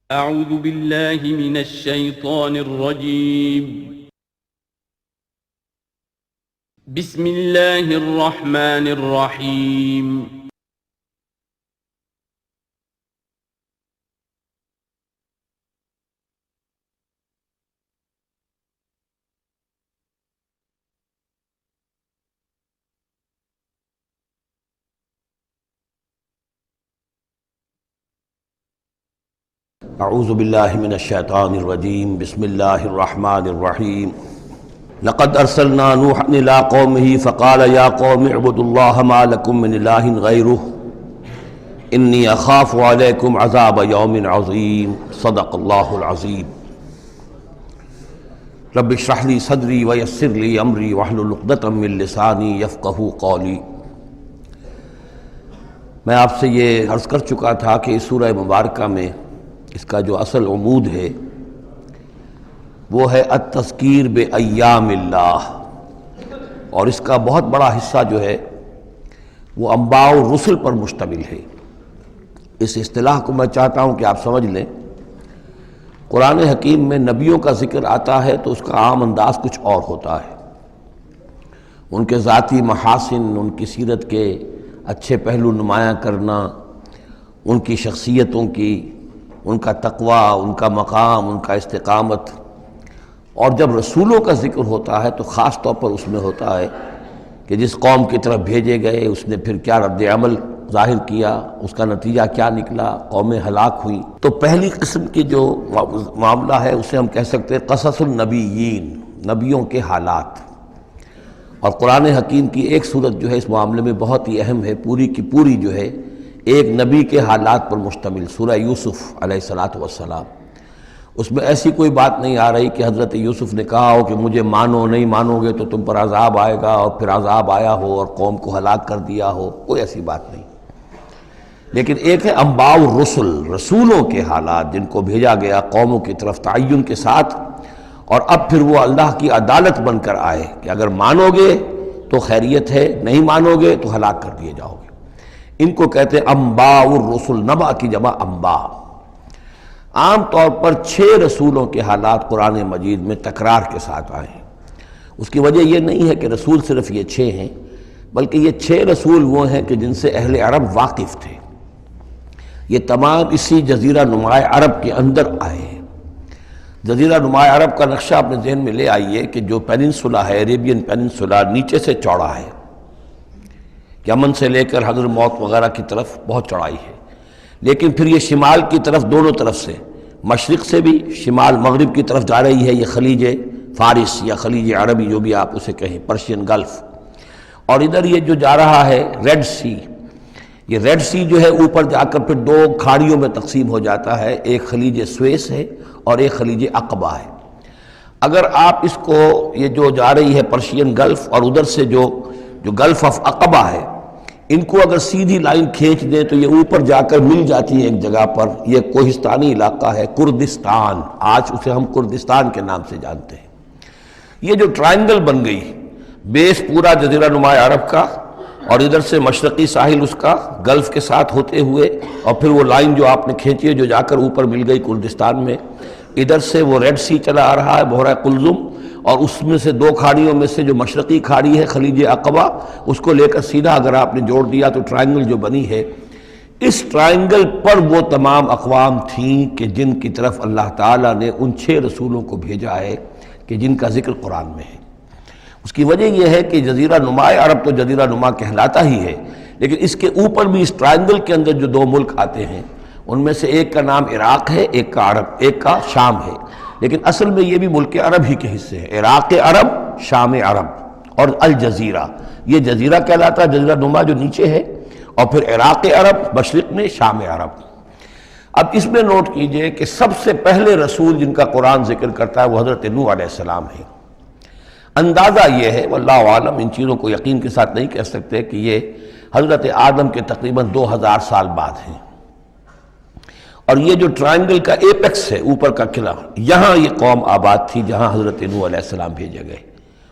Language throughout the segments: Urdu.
اعوذ باللہ من الشیطان الرجیم بسم اللہ الرحمن الرحیم اعوذ باللہ من الشیطان الرجیم بسم اللہ الرحمن الرحیم لقد ارسلنا نوحا الى قومه فقال یا قوم اعبدوا اللہ ما لکم من الہ غیرہ انی اخاف علیکم عذاب یوم عظیم صدق اللہ العظیم رب اشرح لی صدری ویسر لی امری واحلل عقدۃ من لسانی یفقہوا قولی۔ میں آپ سے یہ عرض کر چکا تھا کہ اس سورہ مبارکہ میں اس کا جو اصل عمود ہے وہ ہے التذکیر بایام اللہ، اور اس کا بہت بڑا حصہ جو ہے وہ انباء الرسل پر مشتمل ہے۔ اس اصطلاح کو میں چاہتا ہوں کہ آپ سمجھ لیں۔ قرآن حکیم میں نبیوں کا ذکر آتا ہے تو اس کا عام انداز کچھ اور ہوتا ہے، ان کے ذاتی محاسن، ان کی سیرت کے اچھے پہلو نمایاں کرنا، ان کی شخصیتوں کی، ان کا تقوی، ان کا مقام، ان کا استقامت۔ اور جب رسولوں کا ذکر ہوتا ہے تو خاص طور پر اس میں ہوتا ہے کہ جس قوم کی طرف بھیجے گئے اس نے پھر کیا رد عمل ظاہر کیا، اس کا نتیجہ کیا نکلا، قومیں ہلاک ہوئیں۔ تو پہلی قسم کی جو معاملہ ہے اسے ہم کہہ سکتے ہیں قصص النبیین، نبیوں کے حالات۔ اور قرآن حکیم کی ایک صورت جو ہے اس معاملے میں بہت ہی اہم ہے، پوری کی پوری جو ہے ایک نبی کے حالات پر مشتمل، سورہ یوسف علیہ السلام۔ اس میں ایسی کوئی بات نہیں آ رہی کہ حضرت یوسف نے کہا ہو کہ مجھے مانو، نہیں مانو گے تو تم پر عذاب آئے گا، اور پھر عذاب آیا ہو اور قوم کو ہلاک کر دیا ہو، کوئی ایسی بات نہیں۔ لیکن ایک ہے انباء الرسل، رسولوں کے حالات جن کو بھیجا گیا قوموں کی طرف تعین کے ساتھ، اور اب پھر وہ اللہ کی عدالت بن کر آئے کہ اگر مانو گے تو خیریت ہے، نہیں مانو گے تو ہلاک کر دیے جاؤ گے۔ ان کو کہتے ہیں انباء الرسل، نبا کی جمع انباء۔ عام طور پر 6 رسولوں کے حالات قرآن مجید میں تکرار کے ساتھ آئے ہیں۔ اس کی وجہ یہ نہیں ہے کہ رسول صرف یہ 6 ہیں، بلکہ یہ 6 رسول وہ ہیں کہ جن سے اہل عرب واقف تھے۔ یہ تمام اسی جزیرہ نماء عرب کے اندر آئے ہیں۔ جزیرہ نماء عرب کا نقشہ اپنے ذہن میں لے آئیے کہ جو پیننسولا ہے، عربین پیننسولا، نیچے سے چوڑا ہے، یمن سے لے کر حضر موت وغیرہ کی طرف بہت چوڑائی ہے، لیکن پھر یہ شمال کی طرف دونوں طرف سے، مشرق سے بھی شمال مغرب کی طرف جا رہی ہے، یہ خلیج فارس یا خلیج عربی جو بھی آپ اسے کہیں، پرشین گلف۔ اور ادھر یہ جو جا رہا ہے ریڈ سی، یہ ریڈ سی جو ہے اوپر جا کر پھر 2 کھاڑیوں میں تقسیم ہو جاتا ہے، ایک خلیج سویس ہے اور ایک خلیج عقبہ ہے۔ اگر آپ اس کو، یہ جو جا رہی ہے پرشین گلف اور ادھر سے جو گلف آف عقبہ ہے، ان کو اگر سیدھی لائن کھینچ دیں تو یہ اوپر جا کر مل جاتی ہے ایک جگہ پر۔ یہ کوہستانی علاقہ ہے، کردستان، آج اسے ہم کردستان کے نام سے جانتے ہیں۔ یہ جو ٹرائنگل بن گئی، بیس پورا جزیرہ نماء عرب کا، اور ادھر سے مشرقی ساحل اس کا گلف کے ساتھ ہوتے ہوئے، اور پھر وہ لائن جو آپ نے کھینچی ہے جو جا کر اوپر مل گئی کردستان میں، ادھر سے وہ ریڈ سی چلا آ رہا ہے، بحیرہ قلزم، اور اس میں سے 2 کھاڑیوں میں سے جو مشرقی کھاڑی ہے خلیج عقبہ، اس کو لے کر سیدھا اگر آپ نے جوڑ دیا تو ٹرائنگل جو بنی ہے، اس ٹرائنگل پر وہ تمام اقوام تھیں کہ جن کی طرف اللہ تعالیٰ نے ان 6 رسولوں کو بھیجا ہے کہ جن کا ذکر قرآن میں ہے۔ اس کی وجہ یہ ہے کہ جزیرہ نماء عرب تو جزیرہ نما کہلاتا ہی ہے، لیکن اس کے اوپر بھی اس ٹرائنگل کے اندر جو 2 ملک آتے ہیں، ان میں سے ایک کا نام عراق ہے، ایک کا عرب، ایک کا شام ہے، لیکن اصل میں یہ بھی ملک عرب ہی کے حصے ہیں۔ عراق عرب، شام عرب، اور الجزیرہ، یہ جزیرہ کہلاتا ہے، جزیرہ نما جو نیچے ہے، اور پھر عراق عرب مشرق میں، شام عرب۔ اب اس میں نوٹ کیجئے کہ سب سے پہلے رسول جن کا قرآن ذکر کرتا ہے وہ حضرت نوح علیہ السلام ہے۔ اندازہ یہ ہے، واللہ عالم، ان چیزوں کو یقین کے ساتھ نہیں کہہ سکتے، کہ یہ حضرت آدم کے تقریباً 2000 سال بعد ہیں۔ اور یہ جو ٹرائنگل کا ایپیکس ہے، اوپر کا قلعہ، یہاں یہ قوم آباد تھی جہاں حضرت نوح علیہ السلام بھیجے گئے۔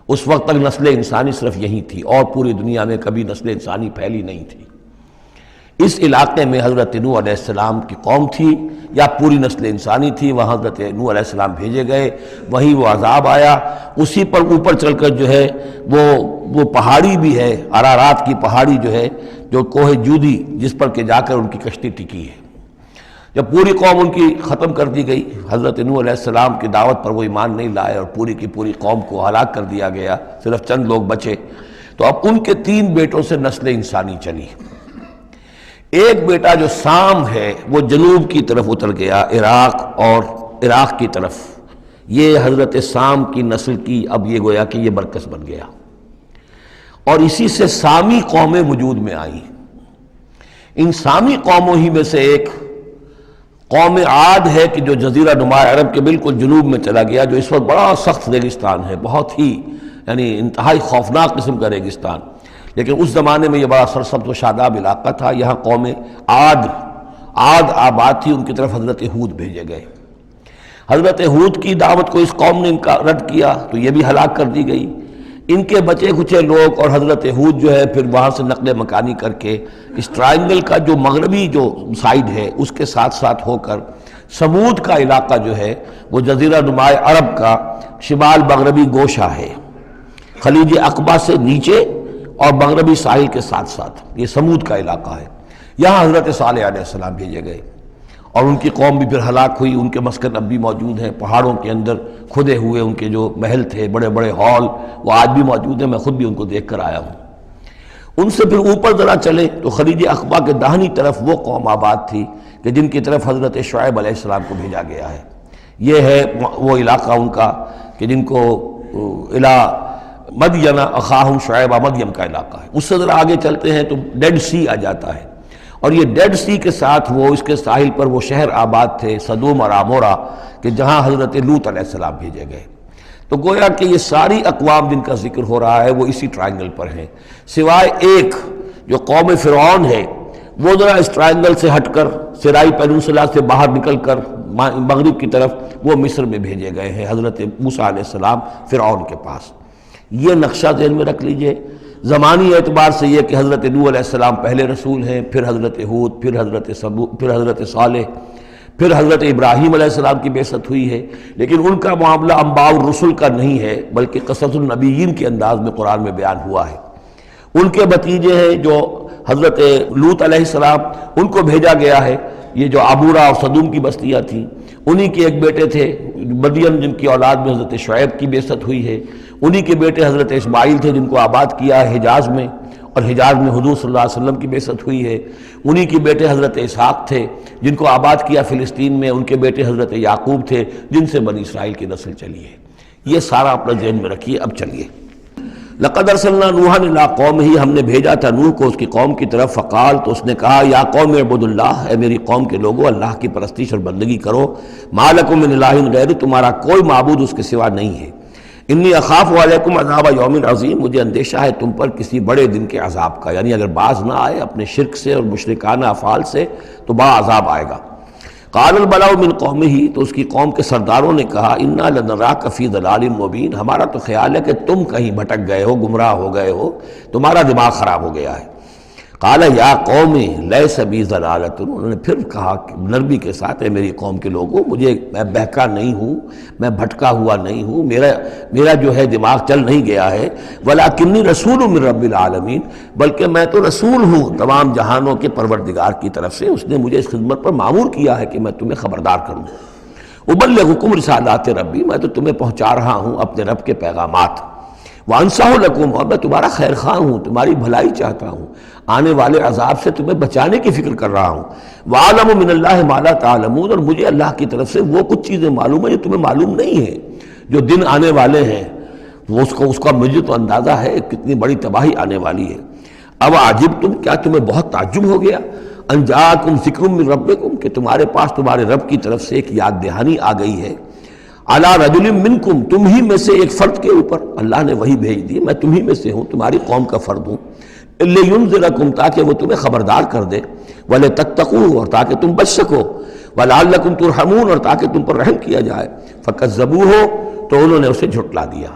اس وقت تک نسل انسانی صرف یہی تھی، اور پوری دنیا میں کبھی نسل انسانی پھیلی نہیں تھی۔ اس علاقے میں حضرت نوح علیہ السلام کی قوم تھی یا پوری نسل انسانی تھی، وہاں حضرت نوح علیہ السلام بھیجے گئے، وہیں وہ عذاب آیا۔ اسی پر اوپر چل کر جو ہے وہ پہاڑی بھی ہے، ارارات کی پہاڑی جو ہے، جو کوہ جودی، جس پر کہ جا کر ان کی کشتی ٹکی ہے۔ جب پوری قوم ان کی ختم کر دی گئی، حضرت نوح علیہ السلام کی دعوت پر وہ ایمان نہیں لائے اور پوری کی پوری قوم کو ہلاک کر دیا گیا، صرف چند لوگ بچے، تو اب ان کے 3 بیٹوں سے نسل انسانی چلی۔ ایک بیٹا جو سام ہے وہ جنوب کی طرف اتر گیا، عراق کی طرف، یہ حضرت سام کی نسل کی اب یہ گویا کہ یہ مرکز بن گیا، اور اسی سے سامی قومیں وجود میں آئیں۔ ان سامی قوموں ہی میں سے ایک قوم عاد ہے کہ جو جزیرہ نما عرب کے بالکل جنوب میں چلا گیا، جو اس وقت بڑا سخت ریگستان ہے، بہت ہی یعنی انتہائی خوفناک قسم کا ریگستان، لیکن اس زمانے میں یہ بڑا سرسبز و شاداب علاقہ تھا۔ یہاں قوم عاد آباد تھی، ان کی طرف حضرت ہود بھیجے گئے۔ حضرت ہود کی دعوت کو اس قوم نے رد کیا تو یہ بھی ہلاک کر دی گئی۔ ان کے بچے کچھ لوگ اور حضرت ہود جو ہے پھر وہاں سے نقل مکانی کر کے اس ٹرائنگل کا جو مغربی جو سائیڈ ہے اس کے ساتھ ساتھ ہو کر سمود کا علاقہ جو ہے وہ جزیرہ نما عرب کا شمال مغربی گوشہ ہے، خلیج عقبہ سے نیچے اور مغربی ساحل کے ساتھ ساتھ یہ سمود کا علاقہ ہے۔ یہاں حضرت صالح علیہ السلام بھیجے گئے اور ان کی قوم بھی پھر ہلاک ہوئی۔ ان کے مسکن اب بھی موجود ہیں، پہاڑوں کے اندر کھدے ہوئے ان کے جو محل تھے، بڑے بڑے ہال، وہ آج بھی موجود ہیں، میں خود بھی ان کو دیکھ کر آیا ہوں۔ ان سے پھر اوپر ذرا چلے تو خلیج عقبہ کے داہنی طرف وہ قوم آباد تھی کہ جن کی طرف حضرت شعیب علیہ السلام کو بھیجا گیا ہے۔ یہ ہے وہ علاقہ ان کا کہ جن کو الہ مدین اخاہم شعیب مدین کا علاقہ ہے۔ اس سے ذرا آگے چلتے ہیں تو ڈیڈ سی آ جاتا ہے، اور یہ ڈیڈ سی کے ساتھ وہ اس کے ساحل پر وہ شہر آباد تھے سدوم اور عمورہ کہ جہاں حضرت لوط علیہ السلام بھیجے گئے۔ تو گویا کہ یہ ساری اقوام جن کا ذکر ہو رہا ہے وہ اسی ٹرائنگل پر ہیں، سوائے ایک جو قوم فرعون ہے، وہ ذرا اس ٹرائنگل سے ہٹ کر سرائی پیننسلا سے باہر نکل کر مغرب کی طرف وہ مصر میں بھیجے گئے ہیں حضرت موسیٰ علیہ السلام فرعون کے پاس۔ یہ نقشہ ذہن میں رکھ لیجئے۔ زمانی اعتبار سے یہ کہ حضرت نوح علیہ السلام پہلے رسول ہیں، پھر حضرت ہود، پھر حضرت صالح، پھر حضرت ابراہیم علیہ السلام کی بعثت ہوئی ہے، لیکن ان کا معاملہ انباء الرسل کا نہیں ہے بلکہ قصص النبیین کے انداز میں قرآن میں بیان ہوا ہے۔ ان کے بھتیجے ہیں جو حضرت لوط علیہ السلام، ان کو بھیجا گیا ہے۔ یہ جو عمورہ اور صدوم کی بستیاں تھیں، انہی کے ایک بیٹے تھے مدین جن کی اولاد میں حضرت شعیب کی بعثت ہوئی ہے، انہی کے بیٹے حضرت اسماعیل تھے جن کو آباد کیا ہے حجاز میں، اور حجاز میں حضور صلی اللہ علیہ وسلم کی بعثت ہوئی ہے۔ انہی کے بیٹے حضرت اسحاق تھے جن کو آباد کیا فلسطین میں، ان کے بیٹے حضرت یعقوب تھے جن سے بنی اسرائیل کی نسل چلی ہے۔ یہ سارا اپنا ذہن میں رکھیے۔ اب چلیے، لقد ارسلنا نوحا الی قومہ، ہم نے بھیجا تھا نوح کو اس کی قوم کی طرف، فقال، تو اس نے کہا، یا قوم اعبدوا اللہ، اے میری قوم کے لوگو اللہ کی پرستش اور بندگی کرو، ما لکم من الہ غیر، تمہارا کوئی معبود اس کے سوا نہیں ہے، انی اخاف علیکم عذاب یوم عظیم، مجھے اندیشہ ہے تم پر کسی بڑے دن کے عذاب کا، یعنی اگر باز نہ آئے اپنے شرک سے اور مشرکانہ افعال سے تو بڑا عذاب آئے گا۔ قال الملأ من قومہ، تو اس کی قوم کے سرداروں نے کہا، انا لنراک فی ضلال مبین، ہمارا تو خیال ہے کہ تم کہیں بھٹک گئے ہو، گمراہ ہو گئے ہو، تمہارا دماغ خراب ہو گیا ہے۔ قال یا قوم لیس بی ضلالۃ، انہوں نے پھر کہا نرمی کے ساتھ، اے میری قوم کے لوگوں، میں بہکا نہیں ہوں، میں بھٹکا ہوا نہیں ہوں، میرا جو ہے دماغ چل نہیں گیا ہے، ولکنی رسول من رب العالمین، بلکہ میں تو رسول ہوں تمام جہانوں کے پروردگار کی طرف سے، اس نے مجھے اس خدمت پر مامور کیا ہے کہ میں تمہیں خبردار کروں۔ ابلغکم رسالات ربی، میں تو تمہیں پہنچا رہا ہوں اپنے رب کے پیغامات، وانصح لکم، اور میں تمہارا خیر خواہ ہوں، تمہاری بھلائی چاہتا ہوں، آنے والے عذاب سے تمہیں بچانے کی فکر کر رہا ہوں۔ وَأَعْلَمُ مِنَ اللَّهِ مَا لَا تَعْلَمُونَ، اور مجھے اللہ کی طرف سے وہ کچھ چیزیں معلوم ہیں جو تمہیں معلوم نہیں ہیں، جو دن آنے والے ہیں وہ اس کا مجھے تو اندازہ ہے کتنی بڑی تباہی آنے والی ہے۔ اب عجبتم، کیا تمہیں بہت تعجب ہو گیا، ان جاءکم ذکر من ربکم، کہ تمہارے پاس تمہارے رب کی طرف سے ایک یاد دہانی آ گئی ہے، علی رجل منکم، تم ہی میں سے ایک فرد کے اوپر اللہ نے وہی بھیج دی، میں تم ہی میں سے ہوں، تمہاری قوم کا فرد ہوں، لینذرکم، تاکہ وہ تمہیں خبردار کر دے، ولتتقوا، اور تاکہ تم بچ سکو، ولعلکم ترحمون، اور تاکہ تم پر رحم کیا جائے۔ فکذبوہ، تو انہوں نے اسے جھٹلا دیا،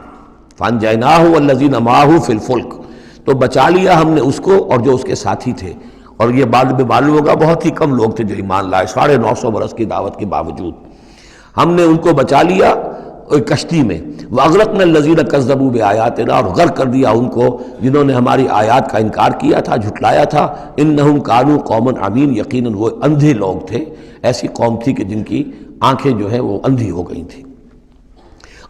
فانجیناہ والذین معہ فی الفلک، تو بچا لیا ہم نے اس کو اور جو اس کے ساتھی تھے اور یہ بعد میں معلوم ہوگا بہت ہی کم لوگ تھے جو ایمان لائے 950 برس کی دعوت کے باوجود۔ ہم نے ان کو بچا لیا ایک کشتی میں، وَأَغْرَقْنَا الَّذِينَ كَذَّبُوا بِآيَاتِنَا، اور غرق کر دیا ان کو جنہوں نے ہماری آیات کا انکار کیا تھا، جھٹلایا تھا۔ إِنَّهُمْ كَانُوا قَوْمًا عَمِينَ، یقیناً وہ اندھے لوگ تھے، ایسی قوم تھی کہ جن کی آنکھیں جو ہیں وہ اندھی ہو گئی تھیں۔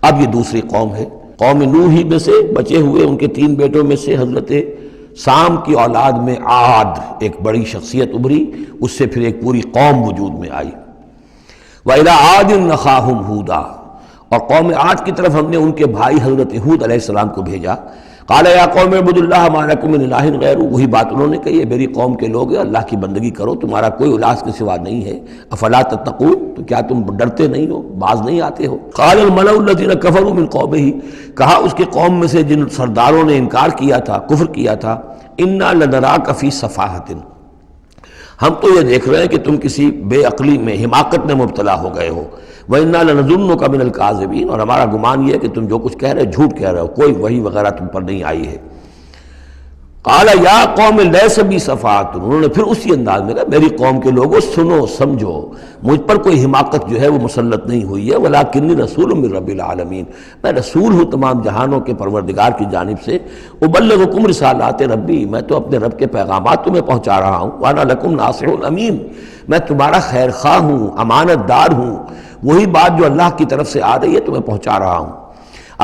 اب یہ دوسری قوم ہے، قوم نوح ہی میں سے بچے ہوئے ان کے 3 بیٹوں میں سے حضرت سام کی اولاد میں عاد ایک بڑی شخصیت ابھری، اس سے پھر ایک پوری قوم وجود میں آئی۔ وَإِلَىٰ عَادٍ أَخَاهُمْ هُودًا، اور قوم عاد کی طرف ہم نے ان کے بھائی حضرت ہود علیہ السلام کو بھیجا۔ قَالَ يَا قَوْمِ اعْبُدُوا اللَّهَ مَا لَكُم مِّنْ إِلَٰهٍ غَيْرُهُ، وہی بات انہوں نے کہی ہے، میری قوم کے لوگ اللہ کی بندگی کرو، تمہارا کوئی الہ کے سوا نہیں ہے۔ افلا تتقون، تو کیا تم ڈرتے نہیں ہو، باز نہیں آتے ہو؟ قال الملأ الذين كفروا من قومه، کہا اس کے قوم میں سے جن سرداروں نے انکار کیا تھا، کفر کیا تھا، انا لنراک فی صفاحۃ، ہم تو یہ دیکھ رہے ہیں کہ تم کسی بے عقلی میں، حماقت میں مبتلا ہو گئے ہو۔ وَإِنَّا لَنَظُنُّكَ مِنَ الْكَاذِبِينَ، اور ہمارا گمان یہ ہے کہ تم جو کچھ کہہ رہے ہو جھوٹ کہہ رہے ہو، کوئی وحی وغیرہ تم پر نہیں آئی ہے۔ قَالَ يَا قَوْمِ لَيْسَ بِي صَفَاحَةٌ، انہوں نے پھر اسی انداز میں کہا میری قوم کے لوگوں سنو سمجھو، مجھ پر کوئی حماقت جو ہے وہ مسلط نہیں ہوئی ہے، وَلَٰكِنِّي رَسُولٌ مِّن رَّبِّ الْعَالَمِينَ، میں رسول ہوں تمام جہانوں کے پروردگار کی جانب سے۔ أُبَلِّغُكُمْ رِسَالَاتِ رَبِّي، میں تو اپنے رب کے پیغامات تمہیں پہنچا رہا ہوں۔ وَأَنَا لَكُمْ نَاصِحٌ أَمِينٌ، میں تمہارا خیر خواہ ہوں، امانت دار ہوں، وہی بات جو اللہ کی طرف سے آ رہی ہے تمہیں پہنچا رہا ہوں۔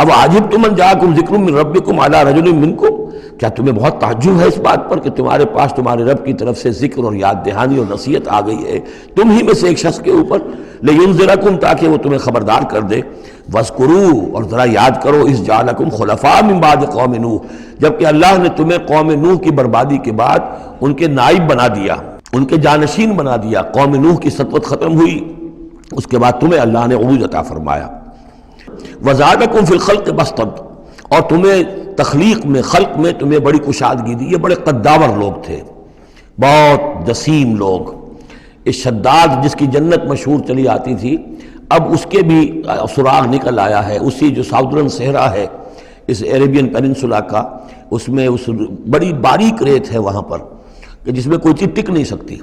اب عجبتم ان جاءکم ذکر من ربکم علی رجل منکم، کیا تمہیں بہت تعجب ہے اس بات پر کہ تمہارے پاس تمہارے رب کی طرف سے ذکر اور یاد دہانی اور نصیحت آ گئی ہے تم ہی میں سے ایک شخص کے اوپر، لینذرکم، تاکہ وہ تمہیں خبردار کر دے۔ واذکروا، اور ذرا یاد کرو، اذ جعلکم خلفاء من بعد قوم نوح، جبکہ اللہ نے تمہیں قوم نوح کی بربادی کے بعد ان کے نائب بنا دیا، ان کے جانشین بنا دیا۔ قوم نوح کی سطوت ختم ہوئی، اس کے بعد تمہیں اللہ نے عروج عطا فرمایا۔ وزادکم فی الخلق بسطا، اور تمہیں تخلیق میں، خلق میں تمہیں بڑی کشادگی دی۔ یہ بڑے قداور لوگ تھے، بہت جسیم لوگ۔ اس شداد جس کی جنت مشہور چلی آتی تھی، اب اس کے بھی سراغ نکل آیا ہے۔ اسی جو ساؤدرن صحرا ہے اس عربین پیننسولا کا، اس میں اس بڑی باریک ریت ہے وہاں پر کہ جس میں کوئی چیز ٹک نہیں سکتی،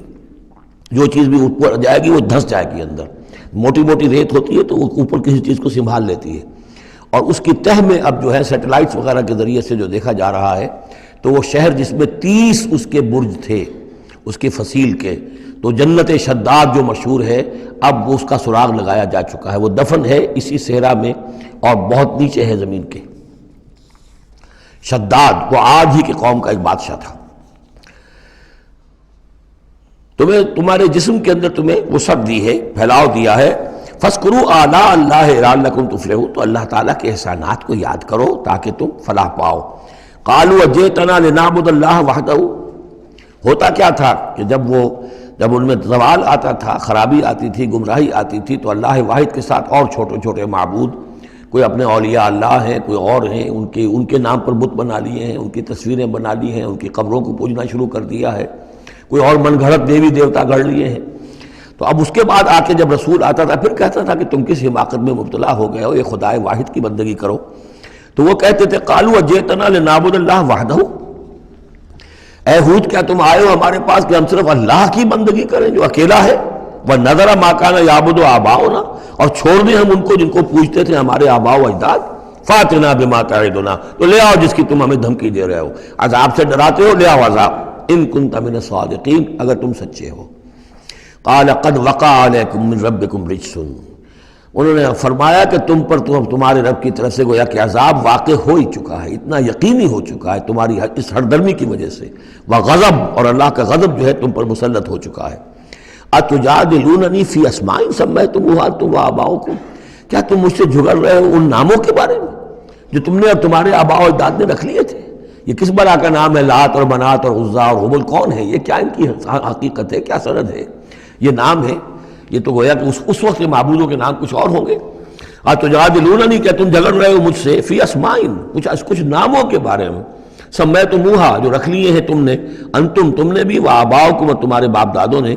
جو چیز بھی اوپر جائے گی وہ دھس جائے گی اندر۔ موٹی موٹی ریت ہوتی ہے تو وہ اوپر کسی چیز کو سنبھال لیتی ہے، اور اس کی تہ میں اب جو ہے سیٹلائٹس وغیرہ کے ذریعے سے جو دیکھا جا رہا ہے، تو وہ شہر جس میں 30 اس کے برج تھے اس کے فصیل کے، تو جنت شداد جو مشہور ہے اب وہ اس کا سراغ لگایا جا چکا ہے، وہ دفن ہے اسی صحرا میں اور بہت نیچے ہے زمین کے۔ شداد وہ عاد ہی کی قوم کا ایک بادشاہ تھا۔ تمہیں تمہارے جسم کے اندر تمہیں وسعت دی ہے، پھیلاؤ دیا ہے۔ فَاذْكُرُوا آلَاءَ اللَّهِ لَعَلَّكُمْ تُفْلِحُونَ، تو اللہ تعالیٰ کے احسانات کو یاد کرو تاکہ تم فلاح پاؤ۔ قَالُوا أَجِئْتَنَا لِنَعْبُدَ اللَّهَ وَحْدَهُ، ہوتا کیا تھا کہ جب ان میں زوال آتا تھا، خرابی آتی تھی، گمراہی آتی تھی، تو اللہ واحد کے ساتھ اور چھوٹے چھوٹے معبود، کوئی اپنے اولیاء اللہ ہیں، کوئی اور ہیں، ان کے نام پر بت بنا لیے ہیں، ان کی تصویریں بنا لی ہیں، ان کی قبروں کو پوجنا شروع کر دیا ہے، کوئی اور من گھڑت دیوی دیوتا گھڑ لیے ہیں۔ تو اب اس کے بعد آ کے جب رسول آتا تھا پھر کہتا تھا کہ تم کس حماقت میں مبتلا ہو گئے ہو، یہ خدائے واحد کی بندگی کرو۔ تو وہ کہتے تھے قالوا اجئتنا لنعبد اللہ وحدہ، اے ہود کیا تم آئے ہو ہمارے پاس کہ ہم صرف اللہ کی بندگی کریں جو اکیلا ہے، وَنَذَرَ مَا كَانَ يَعْبُدُ آبَاؤُنَا، اور چھوڑ دیں ہم ان کو جن کو پوجتے تھے ہمارے آباء و اجداد۔ فَأْتِنَا بِمَا تَعِدُنَا، تو لے آؤ جس کی تم ہمیں دھمکی دے رہے ہو، عذاب سے ڈراتے ہو، لے آؤ عذاب، ان كنت من الصادقین، اگر تم سچے ہو۔ قال قد وقع علیکم من ربکم رجس، انہوں نے فرمایا کہ تم پر تمہارے رب کی طرف سے گویا کہ عذاب واقع ہو ہی چکا ہے، اتنا یقینی ہو چکا ہے تمہاری اس ہردرمی کی وجہ سے، وغضب، اور اللہ کا غضب جو ہے تم پر مسلط ہو چکا ہے۔ اتجادلوننی فی اسماء سمیتموہا انتم وآباؤکم، کیا تم مجھ سے جھگڑ رہے ہو ان ناموں کے بارے میں جو تم نے اور تمہارے آباء و اجداد نے رکھ لیے تھے؟ یہ کس بلا کا نام ہے؟ لات اور منات اور عزا اور ہبل کون ہے؟ یہ کیا ان کی حقیقت ہے، کیا سند ہے؟ یہ نام ہے، یہ تو گویا کہ اس وقت کے معبودوں کے نام کچھ اور ہوں گے۔ اتجادلوننی، کیا تم جھگڑ رہے ہو مجھ سے فی اسماء، کچھ ناموں کے بارے میں، سمیتموہا جو رکھ لیے ہیں تم نے، انتم تم نے بھی، وآباؤکم اور تمہارے باپ دادوں نے،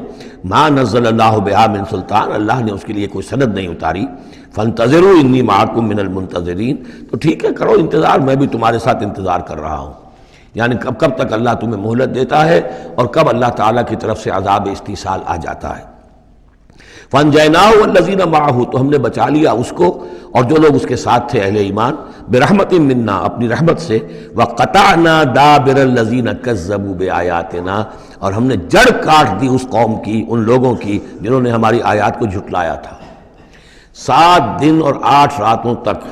ما نزل اللہ بہا من سلطان، اللہ نے اس کے لیے کوئی سند نہیں اتاری۔ فانتظروا انی معکم من المنتظرین، تو ٹھیک ہے کرو انتظار، میں بھی تمہارے ساتھ انتظار کر رہا ہوں۔ یعنی کب تک اللہ تمہیں مہلت دیتا ہے اور کب اللہ تعالیٰ کی طرف سے عذاب استیصال آ جاتا ہے۔ فَأَنْجَيْنَاهُ وَالَّذِينَ مَعَهُ، تو ہم نے بچا لیا اس کو اور جو لوگ اس کے ساتھ تھے اہل ایمان، بِرَحْمَةٍ مِّنَّا، اپنی رحمت سے، وَقَطَعْنَا دَابِرَ الَّذِينَ كَذَّبُوا بِآيَاتِنَا، اور ہم نے جڑ کاٹ دی اس قوم کی، ان لوگوں کی جنہوں نے ہماری آیات کو جھٹلایا تھا۔ 7 دن اور 8 راتوں تک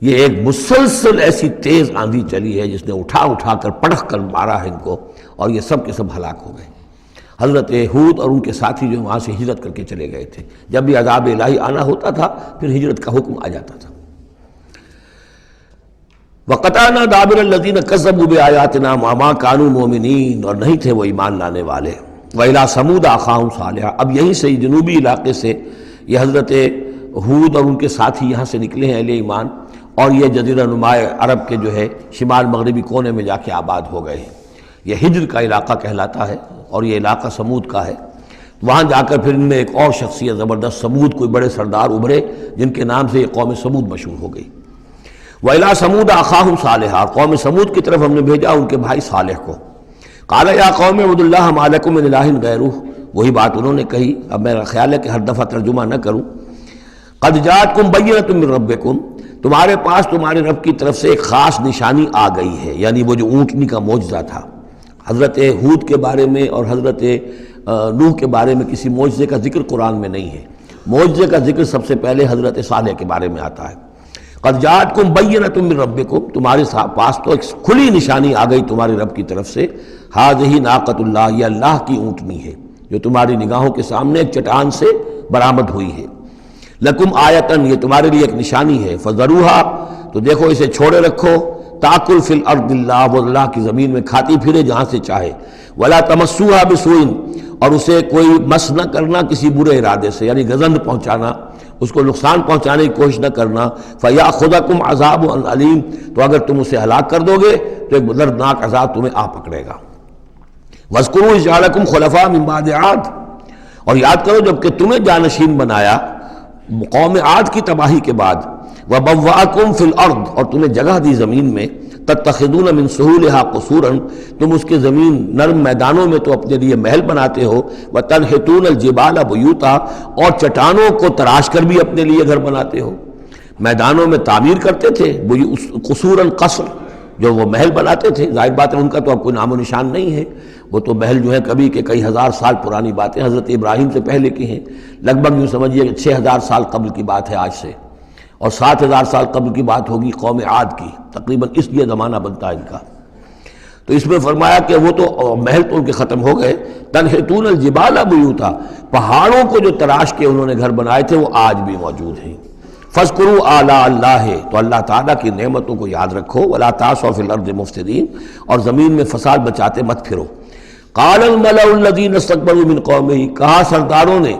یہ ایک مسلسل ایسی تیز آندھی چلی ہے جس نے اٹھا کر پٹخ کر مارا ہے ان کو، اور یہ سب کے سب ہلاک ہو گئے۔ حضرت ہود اور ان کے ساتھی جو وہاں سے ہجرت کر کے چلے گئے تھے، جب بھی عذاب الہی آنا ہوتا تھا پھر ہجرت کا حکم آ جاتا تھا۔ وَقَطَعْنَا دَابِرَ الَّذِينَ كَذَّبُوا بِآيَاتِنَا وَمَا كَانُوا مُؤْمِنِينَ، اور نہیں تھے وہ ایمان لانے والے۔ وَإِلَىٰ ثَمُودَ أَخَاهُمْ صَالِحًا، اب یہیں سے جنوبی علاقے سے یہ حضرت ہود اور ان کے ساتھی یہاں سے نکلے ہیں اہل ایمان، اور یہ جزیرہ نما عرب کے جو ہے شمال مغربی کونے میں جا کے آباد ہو گئے ہیں۔ یہ ہجر کا علاقہ کہلاتا ہے اور یہ علاقہ سمود کا ہے۔ وہاں جا کر پھر ان میں ایک اور شخصیت زبردست سمود کوئی بڑے سردار ابھرے جن کے نام سے یہ قوم سمود مشہور ہو گئی۔ وَإِلَىٰ ثَمُودَ أَخَاهُمْ صَالِحًا، قوم سمود کی طرف ہم نے بھیجا ان کے بھائی صالح کو۔ قَالَ يَا قَوْمِ اعْبُدُوا اللَّهَ مَا لَكُم مِّنْ إِلَٰهٍ غَيْرُهُ، وہی بات انہوں نے کہی، اب میرا خیال ہے کہ ہر دفعہ ترجمہ نہ کروں۔ قَدْ جَاءَتْكُمْ بَيِّنَةٌ مِّن رَبِّكُمْ، تمہارے پاس تمہارے رب کی طرف سے ایک خاص نشانی آ گئی ہے، یعنی وہ جو اونٹنی کا معجزہ تھا۔ حضرت ہود کے بارے میں اور حضرت نوح کے بارے میں کسی معجزے کا ذکر قرآن میں نہیں ہے، معجزے کا ذکر سب سے پہلے حضرت صالح کے بارے میں آتا ہے۔ قد جاءتکم بینۃ من ربکم، تمہارے پاس تو ایک کھلی نشانی آ گئی تمہارے رب کی طرف سے۔ ھذہ ناقۃ اللہ، یہ اللہ کی اونٹنی ہے جو تمہاری نگاہوں کے سامنے ایک چٹان سے برآمد ہوئی ہے۔ لکم آیتن، یہ تمہارے لیے ایک نشانی ہے۔ فذروھا، تو دیکھو اسے چھوڑے رکھو۔ تاکل فی الارض اللہ، وہ اللہ کی زمین میں کھاتی پھرے جہاں سے چاہے۔ ولا تمسوھا بسوء، اور اسے کوئی مس نہ کرنا کسی برے ارادے سے، یعنی گزند پہنچانا، اس کو نقصان پہنچانے کی کوشش نہ کرنا۔ فیاخذکم عذاب علیم، تو اگر تم اسے ہلاک کر دو گے تو ایک دردناک عذاب تمہیں آ پکڑے گا۔ واذکروا اذ جعلکم خلفاء من بعد عاد، اور یاد کرو جب کہ تمہیں جانشین بنایا قوم عاد کی تباہی کے بعد۔ وبوأکم فی الارض، اور تمہیں جگہ دی زمین میں۔ تتخذون من سہولها قصورا، تم اس کے زمین نرم میدانوں میں تو اپنے لیے محل بناتے ہو۔ وتنحتون الجبال بیوتا، اور چٹانوں کو تراش کر بھی اپنے لیے گھر بناتے ہو۔ میدانوں میں تعمیر کرتے تھے قصورا، قصر جو وہ محل بناتے تھے، ظاہر بات ہے ان کا تو اب کوئی نام و نشان نہیں ہے، وہ تو محل جو ہے کبھی کے کئی ہزار سال پرانی باتیں حضرت ابراہیم سے پہلے کی ہیں، لگ بھگ یوں سمجھیے کہ 6000 سال قبل کی بات ہے آج سے، اور 7000 سال قبل کی بات ہوگی قوم عاد کی، تقریباً اس لیے زمانہ بنتا ہے ان کا۔ تو اس میں فرمایا کہ وہ تو محل تو ان کے ختم ہو گئے۔ تنحتون الجبال بیوتا، پہاڑوں کو جو تراش کے انہوں نے گھر بنائے تھے وہ آج بھی موجود ہیں۔ فاذکروا آلاء اللہ، تو اللہ تعالیٰ کی نعمتوں کو یاد رکھو۔ ولا تعثوا فی الارض مفسدین، اور زمین میں فساد بچاتے مت پھرو۔ قال الملأ الذین استکبروا من قومہ، کہا سرداروں نے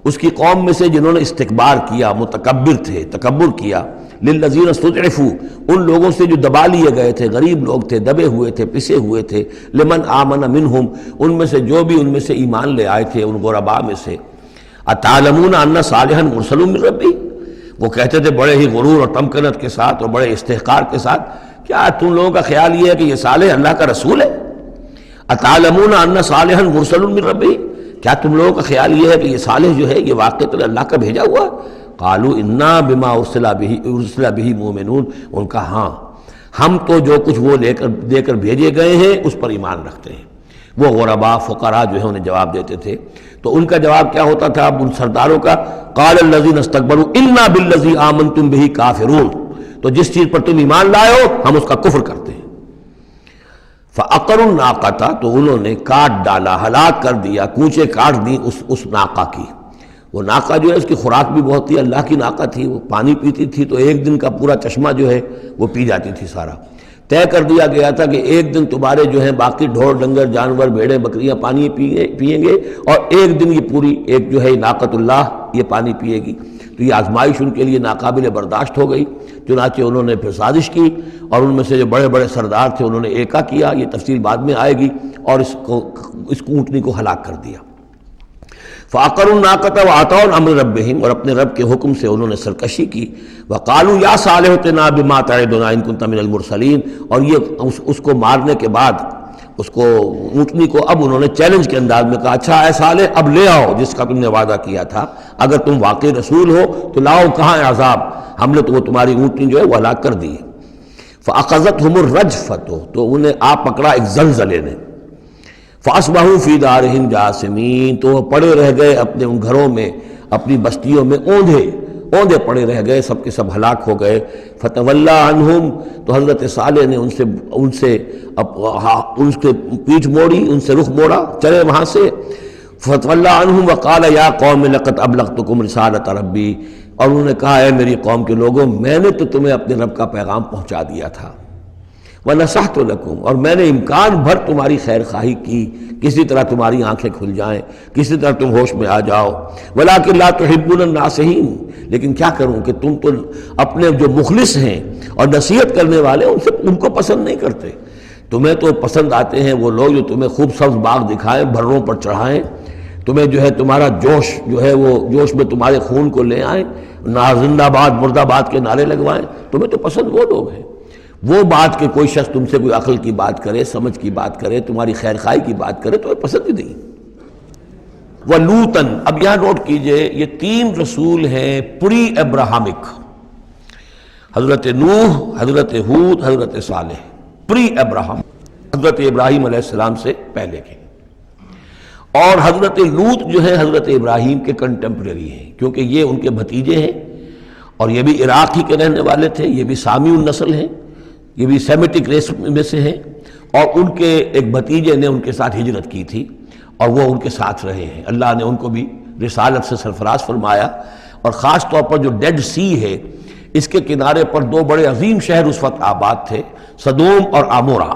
اس کی قوم میں سے جنہوں نے استکبار کیا، متکبر تھے، تکبر کیا، للذین استضعفوا، ان لوگوں سے جو دبا لیے گئے تھے، غریب لوگ تھے، دبے ہوئے تھے، پسے ہوئے تھے، لمن آمن منہم، ان میں سے جو بھی ان میں سے ایمان لے آئے تھے ان غرباء میں سے۔ اتعلمون ان صالحا مرسل من ربی، وہ کہتے تھے بڑے ہی غرور اور تمکنت کے ساتھ اور بڑے استحقار کے ساتھ، کیا تم لوگوں کا خیال یہ ہے کہ یہ صالح اللہ کا رسول ہے؟ اتعلمون ان صالحا مرسل من ربی، کیا تم لوگوں کا خیال یہ ہے کہ یہ صالح جو ہے یہ واقعتاً اللہ کا بھیجا ہوا؟ قالوا انا بما ارسل به مؤمنون، ان کا ہاں ہم تو جو کچھ وہ دے کر بھیجے گئے ہیں اس پر ایمان رکھتے ہیں۔ وہ غرباء فقراء جو ہے انہیں جواب دیتے تھے، تو ان کا جواب کیا ہوتا تھا ان سرداروں کا؟ قال الذین استکبروا انا بالذی آمنتم به کافرون، تو جس چیز پر تم ایمان لائے ہو ہم اس کا کفر کرتے ہیں۔ فعقروا الناقۃ، تو انہوں نے کاٹ ڈالا، ہلاک کر دیا، کوچے کاٹ دی اس ناقہ کی۔ وہ ناقہ جو ہے اس کی خوراک بھی بہت تھی، اللہ کی ناقہ تھی، وہ پانی پیتی تھی تو ایک دن کا پورا چشمہ جو ہے وہ پی جاتی تھی سارا۔ طے کر دیا گیا تھا کہ ایک دن تمہارے جو ہیں باقی ڈھور ڈنگر جانور بھیڑیں بکریاں پانی پئیں گے، اور ایک دن یہ پوری ایک جو ہے ناقۃ اللہ یہ پانی پیے گی۔ تو یہ آزمائش ان کے لیے ناقابل برداشت ہو گئی، چنانچہ انہوں نے پھر سازش کی، اور ان میں سے جو بڑے بڑے سردار تھے انہوں نے ایکا کیا، یہ تفصیل بعد میں آئے گی، اور اس اونٹنی کو ہلاک کر دیا۔ فعقروا الناقۃ وعتوا امر ربہم، اور اپنے رب کے حکم سے انہوں نے سرکشی کی. وقالوا یا صالح ائتنا بما تعدنا ان کنت من المرسلین، اور یہ اس کو مارنے کے بعد اس کو اونٹنی کو اب انہوں نے چیلنج کے انداز میں کہا اچھا اے صالح اب لے آؤ جس کا تم نے وعدہ کیا تھا، اگر تم واقعی رسول ہو تو لاؤ، کہاں ہے عذاب؟ ہم نے تو وہ تمہاری اونٹنی جو ہے وہ ہلاک کر دی. فاخذتهم الرجفۃ، تو انہیں آ پکڑا ایک زلزلے نے. فاصبحوا فی دارہم جاثمین، تو وہ پڑے رہ گئے اپنے ان گھروں میں، اپنی بستیوں میں اوندھے پڑے رہ گئے، سب کے سب ہلاک ہو گئے. فتولی عنہم، تو حضرت صالح نے ان سے پیٹھ موڑی، ان سے رخ موڑا، چلے وہاں سے. فتولی عنہم وقال یا قوم لقد ابلغتکم رسالۃ ربی، اور انہوں نے کہا اے میری قوم کے لوگوں، میں نے تو تمہیں اپنے رب کا پیغام پہنچا دیا تھا. وَنَصَحْتُ لَكُمْ، اور میں نے امکان بھر تمہاری خیر خواہی کی، کسی طرح تمہاری آنکھیں کھل جائیں، کسی طرح تم ہوش میں آ جاؤ. وَلَٰكِن لَا تُحِبُّونَ النَّاصِحِينَ، لیکن کیا کروں کہ تم تو اپنے جو مخلص ہیں اور نصیحت کرنے والے ان کو پسند نہیں کرتے. تمہیں تو پسند آتے ہیں وہ لوگ جو تمہیں خوب سبز باغ دکھائیں، بھروں پر چڑھائیں، تمہیں جو ہے تمہارا جوش جو ہے وہ جوش میں تمہارے خون کو لے آئیں، زندہ باد مردہ باد کے نعرے لگوائیں. تمہیں تو پسند وہ لوگ ہیں. وہ بات کہ کوئی شخص تم سے کوئی عقل کی بات کرے، سمجھ کی بات کرے، تمہاری خیر خواہی کی بات کرے، تو پسند ہی نہیں. وَلُوطًا، اب یہاں نوٹ کیجئے یہ 3 رسول ہیں پری ابراہمک، حضرت نوح، حضرت ہود، حضرت صالح، پری ابراہم، حضرت ابراہیم علیہ السلام سے پہلے کے. اور حضرت لوط جو ہے حضرت ابراہیم کے کنٹمپریری ہیں، کیونکہ یہ ان کے بھتیجے ہیں، اور یہ بھی عراق ہی کے رہنے والے تھے، یہ بھی سامی النسل ہیں، یہ بھی سیمیٹک ریس میں سے ہیں، اور ان کے ایک بھتیجے نے ان کے ساتھ ہجرت کی تھی اور وہ ان کے ساتھ رہے ہیں. اللہ نے ان کو بھی رسالت سے سرفراز فرمایا. اور خاص طور پر جو ڈیڈ سی ہے اس کے کنارے پر 2 بڑے عظیم شہر اس وقت آباد تھے، سدوم اور عمورہ،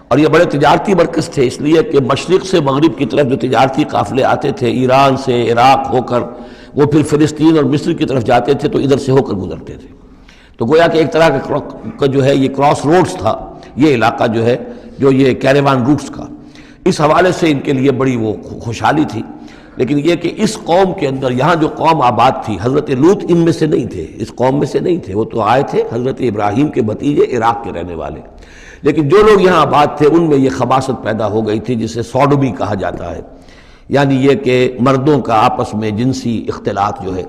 اور یہ بڑے تجارتی مرکز تھے، اس لیے کہ مشرق سے مغرب کی طرف جو تجارتی قافلے آتے تھے ایران سے عراق ہو کر وہ پھر فلسطین اور مصر کی طرف جاتے تھے تو ادھر سے ہو کر گزرتے تھے. تو گویا کہ ایک طرح کا جو ہے یہ کراس روڈز تھا یہ علاقہ جو ہے، جو یہ کیریوان روٹس کا. اس حوالے سے ان کے لیے بڑی وہ خوشحالی تھی. لیکن یہ کہ اس قوم کے اندر یہاں جو قوم آباد تھی، حضرت لوط ان میں سے نہیں تھے، اس قوم میں سے نہیں تھے، وہ تو آئے تھے حضرت ابراہیم کے بھتیجے عراق کے رہنے والے. لیکن جو لوگ یہاں آباد تھے ان میں یہ خباثت پیدا ہو گئی تھی جسے سوڈومی کہا جاتا ہے، یعنی یہ کہ مردوں کا آپس میں جنسی اختلاط جو ہے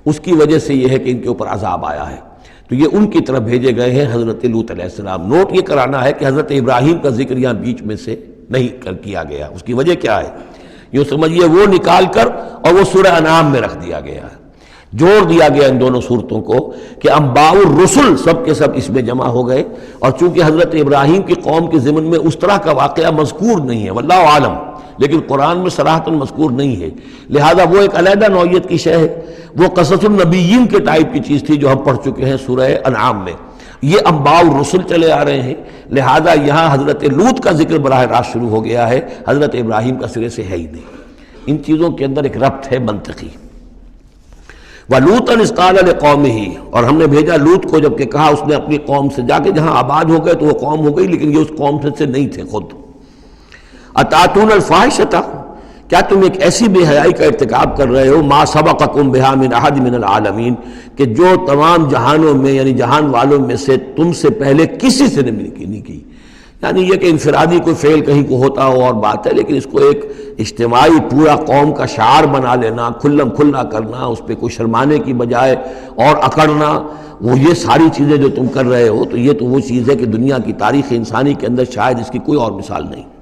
اس کی وجہ سے یہ ہے کہ ان کے اوپر عذاب آیا ہے. تو یہ ان کی طرف بھیجے گئے ہیں حضرت لوط علیہ السلام. نوٹ یہ کرانا ہے کہ حضرت ابراہیم کا ذکر یہاں بیچ میں سے نہیں کیا گیا. اس کی وجہ کیا ہے؟ یہ سمجھیے وہ نکال کر اور وہ سورہ انعام میں رکھ دیا گیا ہے، جوڑ دیا گیا ان دونوں صورتوں کو کہ انباء الرسل سب کے سب اس میں جمع ہو گئے. اور چونکہ حضرت ابراہیم کی قوم کے ضمن میں اس طرح کا واقعہ مذکور نہیں ہے واللہ عالم، لیکن قرآن میں صراحتاً مذکور نہیں ہے، لہذا وہ ایک علیحدہ نوعیت کی شے ہے. وہ قصص النبیین کے ٹائپ کی چیز تھی جو ہم پڑھ چکے ہیں سورہ انعام میں. یہ انباء الرسل چلے آ رہے ہیں، لہذا یہاں حضرت لوط کا ذکر براہ راست شروع ہو گیا ہے، حضرت ابراہیم کا سرے سے ہے ہی نہیں. ان چیزوں کے اندر ایک ربط ہے منطقی. وَلُوطًا إِذْ قَالَ لِقَوْمِهِ، اور ہم نے بھیجا لوط کو جب کہ کہا اس نے اپنی قوم سے، جا کے جہاں آباد ہو گئے تو وہ قوم ہو گئی لیکن یہ اس قوم سے نہیں تھے خود. أَتَأْتُونَ الْفَاحِشَةَ، کیا تم ایک ایسی بے حیائی کا ارتکاب کر رہے ہو، مَا سَبَقَكُم بِهَا مِنْ أَحَدٍ مِنَ الْعَالَمِينَ، کہ جو تمام جہانوں میں یعنی جہان والوں میں سے تم سے پہلے کسی سے نہیں کی. یعنی یہ کہ انفرادی کوئی فعل کہیں کو ہوتا ہو اور بات ہے، لیکن اس کو ایک اجتماعی پورا قوم کا شعار بنا لینا، کھلم کھلا کرنا، اس پہ کوئی شرمانے کی بجائے اور اکڑنا، وہ یہ ساری چیزیں جو تم کر رہے ہو تو یہ تو وہ چیز ہے کہ دنیا کی تاریخ انسانی کے اندر شاید اس کی کوئی اور مثال نہیں.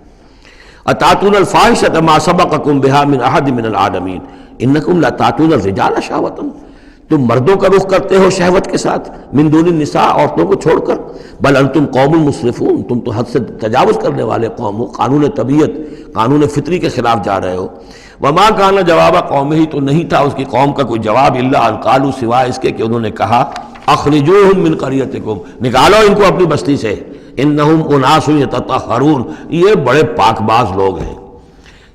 أَتَأْتُونَ الْفَاحِشَةَ مَا سَبَقَكُم بِهَا مِنْ أَحَدٍ مِنَ الْعَالَمِينَ إِنَّكُمْ لَتَأْتُونَ الرِّجَالَ شَهْوَةً، تم مردوں کا رخ کرتے ہو شہوت کے ساتھ، من دون النساء، عورتوں کو چھوڑ کر، بل انتم قوم مسرفون، تم تو حد سے تجاوز کرنے والے قوم ہو، قانون طبیعت قانون فطری کے خلاف جا رہے ہو. وما کان جواب قومہ، تو نہیں تھا اس کی قوم کا کوئی جواب، الا ان قالوا، سوائے اس کے کہ انہوں نے کہا اخرجوہم من قریتکم، نکالو ان کو اپنی بستی سے، انہم اناس یتطہرون، یہ بڑے پاک باز لوگ ہیں.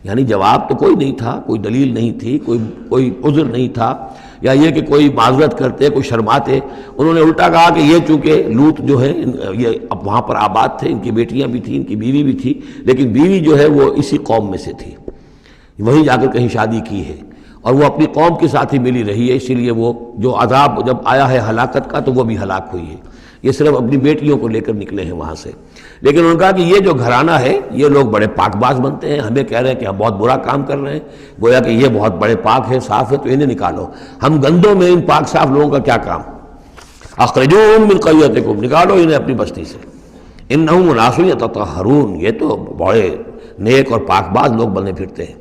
یعنی جواب تو کوئی نہیں تھا، کوئی دلیل نہیں تھی، کوئی عذر نہیں تھا، یا یہ کہ کوئی معذرت کرتے، کوئی شرماتے. انہوں نے الٹا کہا کہ یہ چونکہ لوط جو ہے یہ اب وہاں پر آباد تھے، ان کی بیٹیاں بھی تھیں، ان کی بیوی بھی تھی، لیکن بیوی جو ہے وہ اسی قوم میں سے تھی، وہیں جا کر کہیں شادی کی ہے. اور وہ اپنی قوم کے ساتھ ہی ملی رہی ہے، اسی لیے وہ جو عذاب جب آیا ہے ہلاکت کا تو وہ بھی ہلاک ہوئی ہے۔ یہ صرف اپنی بیٹیوں کو لے کر نکلے ہیں وہاں سے، لیکن انہوں نے کہا کہ یہ جو گھرانہ ہے یہ لوگ بڑے پاک باز بنتے ہیں، ہمیں کہہ رہے ہیں کہ ہم بہت برا کام کر رہے ہیں، گویا کہ یہ بہت بڑے پاک ہے، صاف ہے، تو انہیں نکالو۔ ہم گندوں میں ان پاک صاف لوگوں کا کیا کام؟ اخرجوہم من قریتکم، نکالو انہیں اپنی بستی سے، انہم اناس یتطہرون، یہ تو بڑے نیک اور پاک باز لوگ بنے پھرتے ہیں۔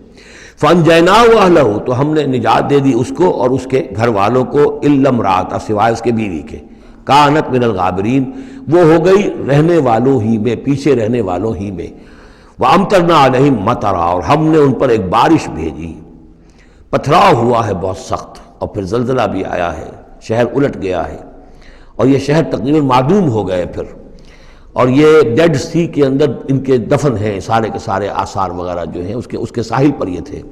فانجیناہ واہلہ، تو ہم نے نجات دے دی اس کو اور اس کے گھر والوں کو، الا امرأتہ، سوائے اس کے بیوی کے، کانت من الغابرین، وہ ہو گئی رہنے والوں ہی میں، پیچھے رہنے والوں ہی میں۔ وامطرنا علیہم مطرا، اور ہم نے ان پر ایک بارش بھیجی، پتھراؤ ہوا ہے بہت سخت، اور پھر زلزلہ بھی آیا ہے، شہر الٹ گیا ہے، اور یہ شہر تقریباً معدوم ہو گئے پھر، اور یہ ڈیڈ سی کے اندر ان کے دفن ہیں، سارے کے سارے آثار وغیرہ جو ہیں اس کے ساحل پر یہ تھے۔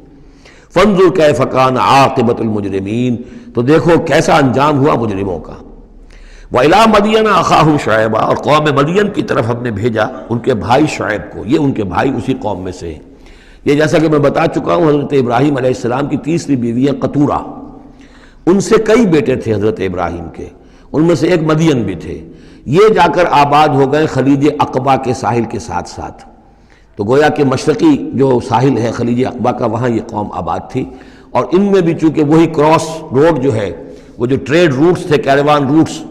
فانظر کیف کان عاقبۃ المجرمین، تو دیکھو کیسا انجام ہوا مجرموں کا۔ وَإِلَىٰ مَدْيَنَ أَخَاهُمْ شُعَيْبًا، اور قوم مدین کی طرف ہم نے بھیجا ان کے بھائی شعیب کو، یہ ان کے بھائی اسی قوم میں سے ہیں۔ یہ جیسا کہ میں بتا چکا ہوں، حضرت ابراہیم علیہ السلام کی تیسری بیوی ہے قطورہ، ان سے کئی بیٹے تھے حضرت ابراہیم کے، ان میں سے ایک مدین بھی تھے۔ یہ جا کر آباد ہو گئے خلیج عقبہ کے ساحل کے ساتھ ساتھ، تو گویا کہ مشرقی جو ساحل ہے خلیج عقبہ کا، وہاں یہ قوم آباد تھی، اور ان میں بھی چونکہ وہی کراس روڈ جو ہے، وہ جو ٹریڈ روٹس تھے، کیروان روٹس،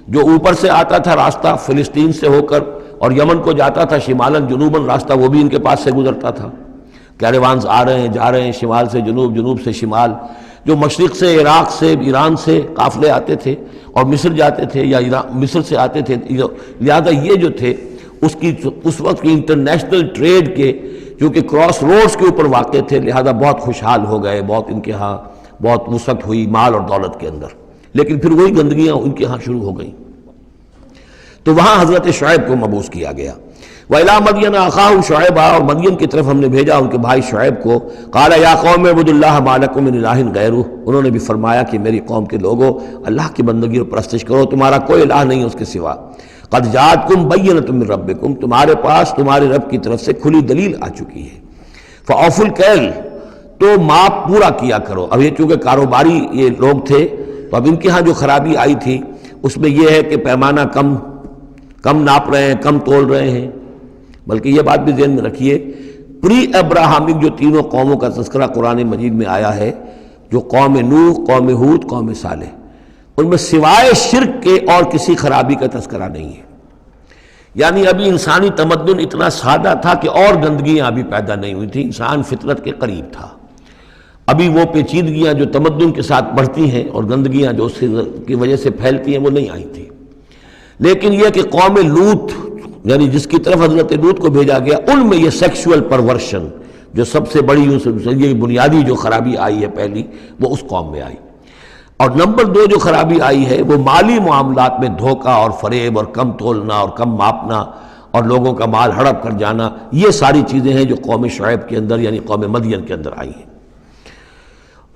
جو اوپر سے آتا تھا راستہ فلسطین سے ہو کر اور یمن کو جاتا تھا شمالاً جنوباً راستہ، وہ بھی ان کے پاس سے گزرتا تھا۔ کیروانز آ رہے ہیں جا رہے ہیں، شمال سے جنوب، جنوب سے شمال، جو مشرق سے عراق سے ایران سے قافلے آتے تھے اور مصر جاتے تھے یا مصر سے آتے تھے، لہذا یہ جو تھے اس وقت کی انٹرنیشنل ٹریڈ کے چونکہ کراس روڈز کے اوپر واقع تھے، لہذا بہت خوشحال ہو گئے، بہت ان کے ہاں بہت وسعت ہوئی مال اور دولت کے اندر، لیکن پھر وہی گندگیاں ان کے ہاں شروع ہو گئیں، تو وہاں حضرت شعیب کو مبعوث کیا گیا۔ وَإِلَىٰ مَدْيَنَ أَخَاهُمْ شُعَيْبًا، اور مدین کی طرف ہم نے بھیجا ان کے بھائی شعیب کو۔ قَالَ يَا قَوْمِ اعْبُدُوا اللَّهَ مَا لَكُم مِّنْ إِلَٰهٍ غَيْرُهُ، انہوں نے بھی فرمایا کہ میری قوم کے لوگو اللہ کی بندگی اور پرستش کرو، تمہارا کوئی الہ نہیں ہے اس کے سوا۔ قَدْ جَاءَتْكُمْ بَيِّنَةٌ مِّن رَبِّكُمْ، تمہارے پاس تمہارے رب کی طرف سے کھلی دلیل آ چکی ہے۔ فَأَوْفُوا الْكَيْلَ، تو ماپ پورا کیا کرو۔ اب یہ چونکہ کاروباری یہ لوگ تھے تو اب ان کے ہاں جو خرابی آئی تھی اس میں یہ ہے کہ پیمانہ کم ناپ رہے ہیں، کم تول رہے ہیں، بلکہ یہ بات بھی ذہن میں رکھیے، پری ابراہمک جو تینوں قوموں کا تذکرہ قرآن مجید میں آیا ہے، جو قوم نوح، قوم ہود، قوم صالح، ان میں سوائے شرک کے اور کسی خرابی کا تذکرہ نہیں ہے۔ یعنی ابھی انسانی تمدن اتنا سادہ تھا کہ اور گندگیاں ابھی پیدا نہیں ہوئی تھیں، انسان فطرت کے قریب تھا، ابھی وہ پیچیدگیاں جو تمدن کے ساتھ بڑھتی ہیں اور گندگیاں جو اس کی وجہ سے پھیلتی ہیں وہ نہیں آئی تھی۔ لیکن یہ کہ قوم لوط، یعنی جس کی طرف حضرت لوط کو بھیجا گیا، ان میں یہ سیکشول پرورشن جو سب سے بڑی یہ بنیادی جو خرابی آئی ہے پہلی، وہ اس قوم میں آئی۔ اور نمبر 2 جو خرابی آئی ہے وہ مالی معاملات میں دھوکہ اور فریب اور کم تولنا اور کم ماپنا اور لوگوں کا مال ہڑپ کر جانا، یہ ساری چیزیں ہیں جو قوم شعیب کے اندر یعنی قوم مدین کے اندر آئی ہیں۔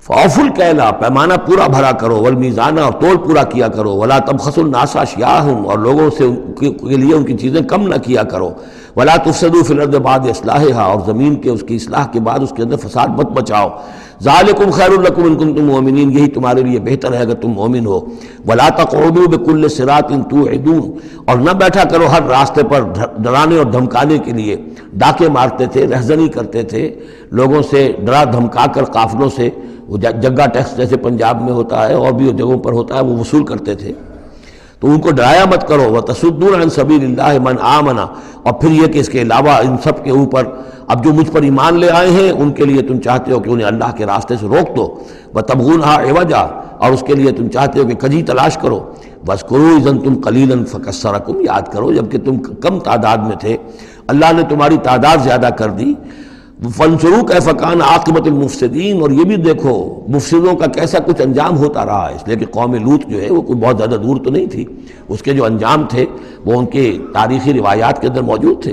فَأَوْفُوا الْكَيْلَ، پیمانہ پورا بھرا کرو، وَالْمِيزَانَ، اور تول پورا کیا کرو، وَلَا تَبْخَسُوا النَّاسَ أَشْيَاءَهُمْ، اور لوگوں سے کے لیے ان کی چیزیں کم نہ کیا کرو، وَلَا تُفْسِدُوا فِي الْأَرْضِ بَعْدَ إِصْلَاحِهَا، اور زمین کے اس کی اصلاح کے بعد اس کے اندر فساد مت بچاؤ، ذَلِكُمْ خَيْرٌ لَكُمْ إِن كُنتُم مُؤْمِنِينَ، یہی تمہارے لیے بہتر ہے اگر تم مومن ہو۔ وَلَا تَقْعُدُوا بِكُلِّ صِرَاطٍ تُوعِدُونَ، اور نہ بیٹھا کرو ہر راستے پر ڈرانے اور دھمکانے کے لیے، ڈاکے مارتے تھے، رہزنی کرتے تھے لوگوں سے، ڈرا دھمکا کر قافلوں سے، وہ جگہ ٹیکس جیسے پنجاب میں ہوتا ہے اور بھی جگہوں پر ہوتا ہے وہ وصول کرتے تھے، تو ان کو ڈرایا مت کرو۔ وَتَصُدُّونَ عَن سَبِيلِ اللَّهِ مَنْ آمَنَ، اور پھر یہ کہ اس کے علاوہ ان سب کے اوپر اب جو مجھ پر ایمان لے آئے ہیں ان کے لیے تم چاہتے ہو کہ انہیں اللہ کے راستے سے روک دو، وَتَبْغُونَهَا عِوَجًا، اور اس کے لیے تم چاہتے ہو کہ کجی تلاش کرو، وَاذْكُرُوا إِذْ أَنْتُمْ قَلِيلًا فَكَثَّرَكُمْ، یاد کرو جب کہ تم کم تعداد میں تھے اللہ نے تمہاری تعداد زیادہ کر دی۔ فَانظُرُوا كَيْفَ كَانَ عَاقِبَةُ الْمُفْسِدِينَ، اور یہ بھی دیکھو مفسدوں کا کیسا کچھ انجام ہوتا رہا ہے، اس لیے کہ قوم لوط جو ہے وہ کوئی بہت زیادہ دور تو نہیں تھی، اس کے جو انجام تھے وہ ان کے تاریخی روایات کے اندر موجود تھے۔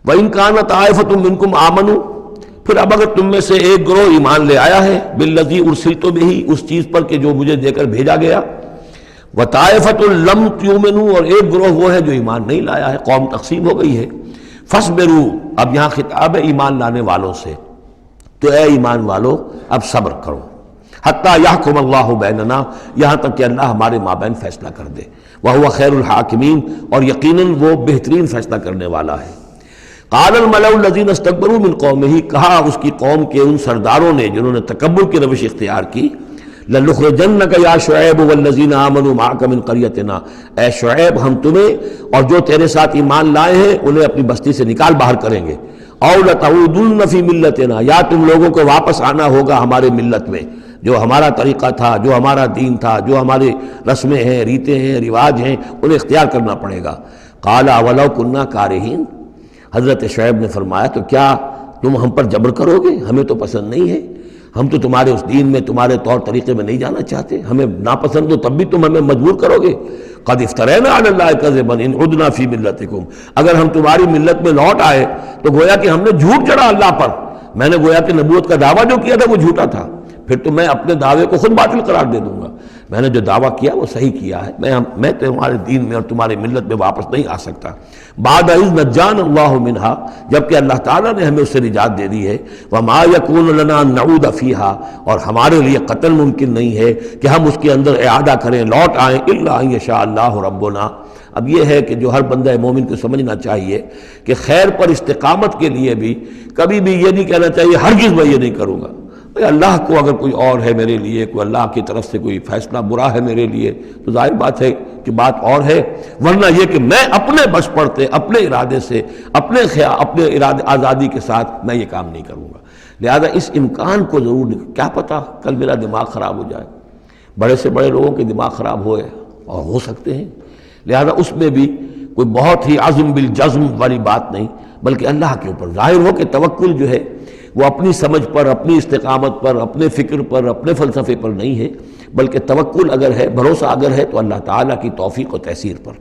وَإِنْ كَانَ طَائِفَةٌ مِّنْكُمْ آمَنُوا، پھر اب اگر تم میں سے ایک گروہ ایمان لے آیا ہے، بِالَّذِي أُرْسِلْتُ بِهِ، اس چیز پر کہ جو مجھے دے کر بھیجا گیا، وَطَائِفَةٌ لَمْ تُؤْمِنُوا، اور ایک گروہ وہ ہے جو ایمان نہیں لایا ہے، قوم تقسیم ہو گئی ہے۔ فَاصْبِرُوا، اب یہاں خطاب ہے ایمان لانے والوں سے، تو اے ایمان والو اب صبر کرو، حتیٰ یحکم اللہ بیننا، یہاں تک کہ اللہ ہمارے مابین فیصلہ کر دے، وہو خیر الحاکمین، اور یقیناً وہ بہترین فیصلہ کرنے والا ہے۔ قال الملأ الذین استکبروا من قومہ، کہا اس کی قوم کے ان سرداروں نے جنہوں نے تکبر کی روش اختیار کی، لَنُخْرِجَنَّكَ يَا شُعَيْبُ وَالَّذِينَ آمَنُوا مَعَكَ مِنْ قَرْيَتِنَا، اے شعیب ہم تمہیں اور جو تیرے ساتھ ایمان لائے ہیں انہیں اپنی بستی سے نکال باہر کریں گے، اَوْ لَتَعُودُنَّ فِي مِلَّتِنَا، یا تم لوگوں کو واپس آنا ہوگا ہمارے ملت میں، جو ہمارا طریقہ تھا، جو ہمارا دین تھا، جو ہمارے رسمیں ہیں، ریتیں ہیں، رواج ہیں، انہیں اختیار کرنا پڑے گا۔ قَالَ أَوَلَوْ كُنَّا كَارِهِينَ، حضرت شعیب نے فرمایا تو کیا تم ہم پر جبر کرو گے؟ ہمیں تو پسند نہیں ہے، ہم تو تمہارے اس دین میں، تمہارے طور طریقے میں نہیں جانا چاہتے، ہمیں ناپسند ہو تب بھی تم ہمیں مجبور کرو گے۔ قد افترینا علی اللہ کذبا ان عدنا فی ملتکم، اگر ہم تمہاری ملت میں لوٹ آئے تو گویا کہ ہم نے جھوٹ چڑھا اللہ پر، میں نے گویا کہ نبوت کا دعویٰ جو کیا تھا وہ جھوٹا تھا، پھر تو میں اپنے دعوے کو خود باطل قرار دے دوں گا، میں نے جو دعویٰ کیا وہ صحیح کیا ہے، میں تمہارے دین میں اور تمہاری ملت میں واپس نہیں آ سکتا۔ بعد اذ نجانا اللہ منہا، جبکہ اللہ تعالیٰ نے ہمیں اس سے نجات دے دی ہے، وما یکون لنا ان نعود فیہا، اور ہمارے لیے قتل ممکن نہیں ہے کہ ہم اس کے اندر اعادہ کریں، لوٹ آئیں، الا ان یشاء اللہ ربنا۔ اب یہ ہے کہ جو ہر بندہ مومن کو سمجھنا چاہیے کہ خیر پر استقامت کے لیے بھی کبھی بھی یہ نہیں کہنا چاہیے ہرگز میں یہ نہیں کروں گا، اللہ کو اگر کوئی اور ہے میرے لیے، کوئی اللہ کی طرف سے کوئی فیصلہ برا ہے میرے لیے تو ظاہر بات ہے کہ بات اور ہے، ورنہ یہ کہ میں اپنے بس پڑتے، اپنے ارادے سے، اپنے ارادے آزادی کے ساتھ میں یہ کام نہیں کروں گا۔ لہذا اس امکان کو ضرور، کیا پتہ کل میرا دماغ خراب ہو جائے، بڑے سے بڑے لوگوں کے دماغ خراب ہوئے اور ہو سکتے ہیں، لہذا اس میں بھی کوئی بہت ہی عزم بالجزم والی بات نہیں، بلکہ اللہ کے اوپر ظاہر ہو کہ توکل جو ہے وہ اپنی سمجھ پر، اپنی استقامت پر، اپنے فکر پر، اپنے فلسفے پر نہیں ہے، بلکہ توکل اگر ہے، بھروسہ اگر ہے تو اللہ تعالیٰ کی توفیق و تیسیر پر۔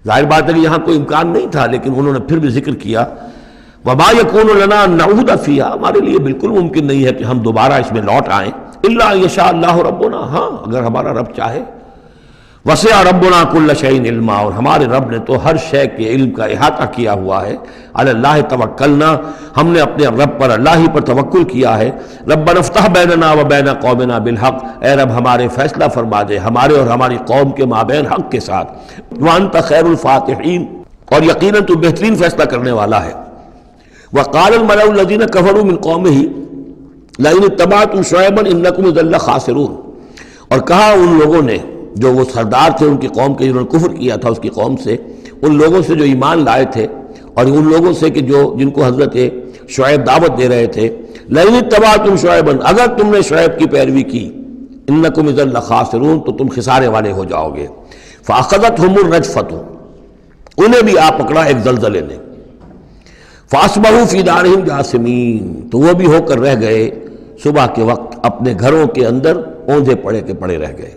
ظاہر بات ہے کہ یہاں کوئی امکان نہیں تھا، لیکن انہوں نے پھر بھی ذکر کیا وما یکون لنا ان نعود فیہا، ہمارے لیے بالکل ممکن نہیں ہے کہ ہم دوبارہ اس میں لوٹ آئیں، الا ان یشاء اللہ ربنا، ہاں اگر ہمارا رب چاہے۔ وسع ربنا کل شیء علما، اور ہمارے رب نے تو ہر شے کے علم کا احاطہ کیا ہوا ہے۔ علی اللہ توکلنا، ہم نے اپنے رب پر، اللہ ہی پر توکل کیا ہے۔ ربنا افتح بیننا و بین قومنا بالحق، اے رب ہمارے فیصلہ فرما دے ہمارے اور ہماری قوم کے مابین حق کے ساتھ۔ وانت خیر الفاتحین، اور یقیناً تو بہترین فیصلہ کرنے والا ہے۔ وقال الملأ الذین کفروا من قومہ لئن اتبعتم شعیبا انکم اذا لخاسرون، اور کہا ان لوگوں نے جو وہ سردار تھے ان کی قوم کے، جنہوں نے کفر کیا تھا اس کی قوم سے، ان لوگوں سے جو ایمان لائے تھے اور ان لوگوں سے کہ جن کو حضرت شعیب دعوت دے رہے تھے، لئن اتبعتم شعیبا، اگر تم نے شعیب کی پیروی کی، انکم اذا لخاسرون، تو تم خسارے والے ہو جاؤ گے۔ فاخذتهم الرجفۃ، انہیں بھی آ پکڑا ایک زلزلے نے، فاصبحوا فی دارہم جاثمین، تو وہ بھی ہو کر رہ گئے صبح کے وقت اپنے گھروں کے اندر اوندھے پڑے کے پڑے رہ گئے۔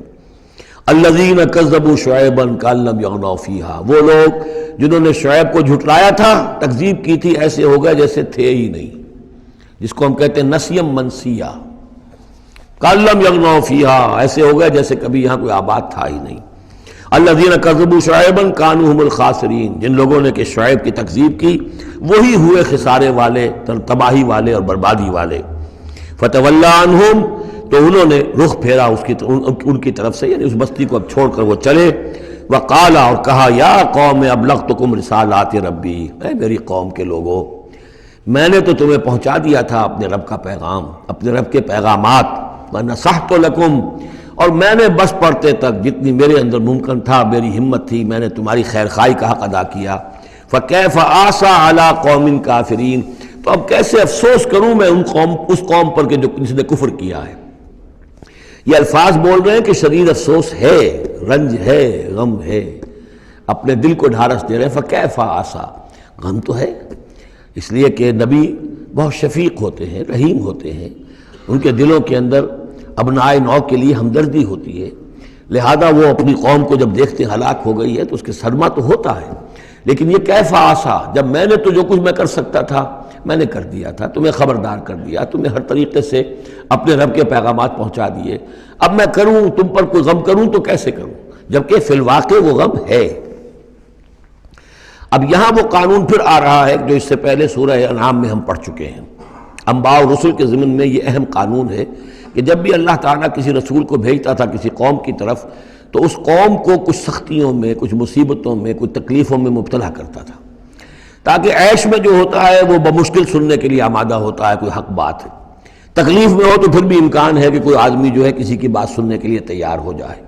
الذین کذبوا شعیبا کأن لم یغنوا فیہا، وہ لوگ جنہوں نے شعیب کو جھٹلایا تھا، تکذیب کی تھی، ایسے ہو گئے جیسے تھے ہی نہیں، جس کو ہم کہتے ہیں نسیم منسیہ، کأن لم یغنوا فیہا، ایسے ہو گئے جیسے کبھی یہاں کوئی آباد تھا ہی نہیں۔ الذین کذبوا شعیبا کانوا هم الخاسرین، جن لوگوں نے کہ شعیب کی تکذیب کی وہی ہوئے خسارے والے، تباہی والے اور بربادی والے۔ فتولی عنہم، تو انہوں نے رخ پھیرا ان کی طرف سے، یعنی اس بستی کو اب چھوڑ کر وہ چلے۔ وقال، اور کہا، یا قوم ابلغتکم رسالات ربی، اے میری قوم کے لوگوں، میں نے تو تمہیں پہنچا دیا تھا اپنے رب کا پیغام، اپنے رب کے پیغامات، ونصحت لکم، اور میں نے بس پڑھتے تک جتنی میرے اندر ممکن تھا، میری ہمت تھی، میں نے تمہاری خیر خواہی کا حق ادا کیا۔ فکیف آسیٰ علی قوم کافرین، تو اب کیسے افسوس کروں میں اس قوم پر کہ جس نے کفر کیا ہے۔ یہ الفاظ بول رہے ہیں کہ شدید افسوس ہے، رنج ہے، غم ہے، اپنے دل کو ڈھارس دے رہے ہیں۔ فکیف آسیٰ، غم تو ہے، اس لیے کہ نبی بہت شفیق ہوتے ہیں، رحیم ہوتے ہیں، ان کے دلوں کے اندر ابنائے نو کے لیے ہمدردی ہوتی ہے، لہذا وہ اپنی قوم کو جب دیکھتے ہلاک ہو گئی ہے تو اس کے صدمہ تو ہوتا ہے، لیکن یہ کیف آسیٰ، جب میں نے تو جو کچھ میں کر سکتا تھا میں نے کر دیا تھا، تمہیں خبردار کر دیا، تمہیں ہر طریقے سے اپنے رب کے پیغامات پہنچا دیے، اب میں کروں تم پر کوئی غم کروں تو کیسے کروں، جبکہ فی الواقع وہ غم ہے۔ اب یہاں وہ قانون پھر آ رہا ہے جو اس سے پہلے سورہ انعام میں ہم پڑھ چکے ہیں۔ انبیاء اور رسل کے ضمن میں یہ اہم قانون ہے کہ جب بھی اللہ تعالیٰ کسی رسول کو بھیجتا تھا کسی قوم کی طرف تو اس قوم کو کچھ سختیوں میں، کچھ مصیبتوں میں، کچھ تکلیفوں میں مبتلا کرتا تھا، تاکہ عیش میں جو ہوتا ہے وہ بمشکل سننے کے لیے آمادہ ہوتا ہے، کوئی حق بات ہے، تکلیف میں ہو تو پھر بھی امکان ہے کہ کوئی آدمی جو ہے کسی کی بات سننے کے لیے تیار ہو جائے۔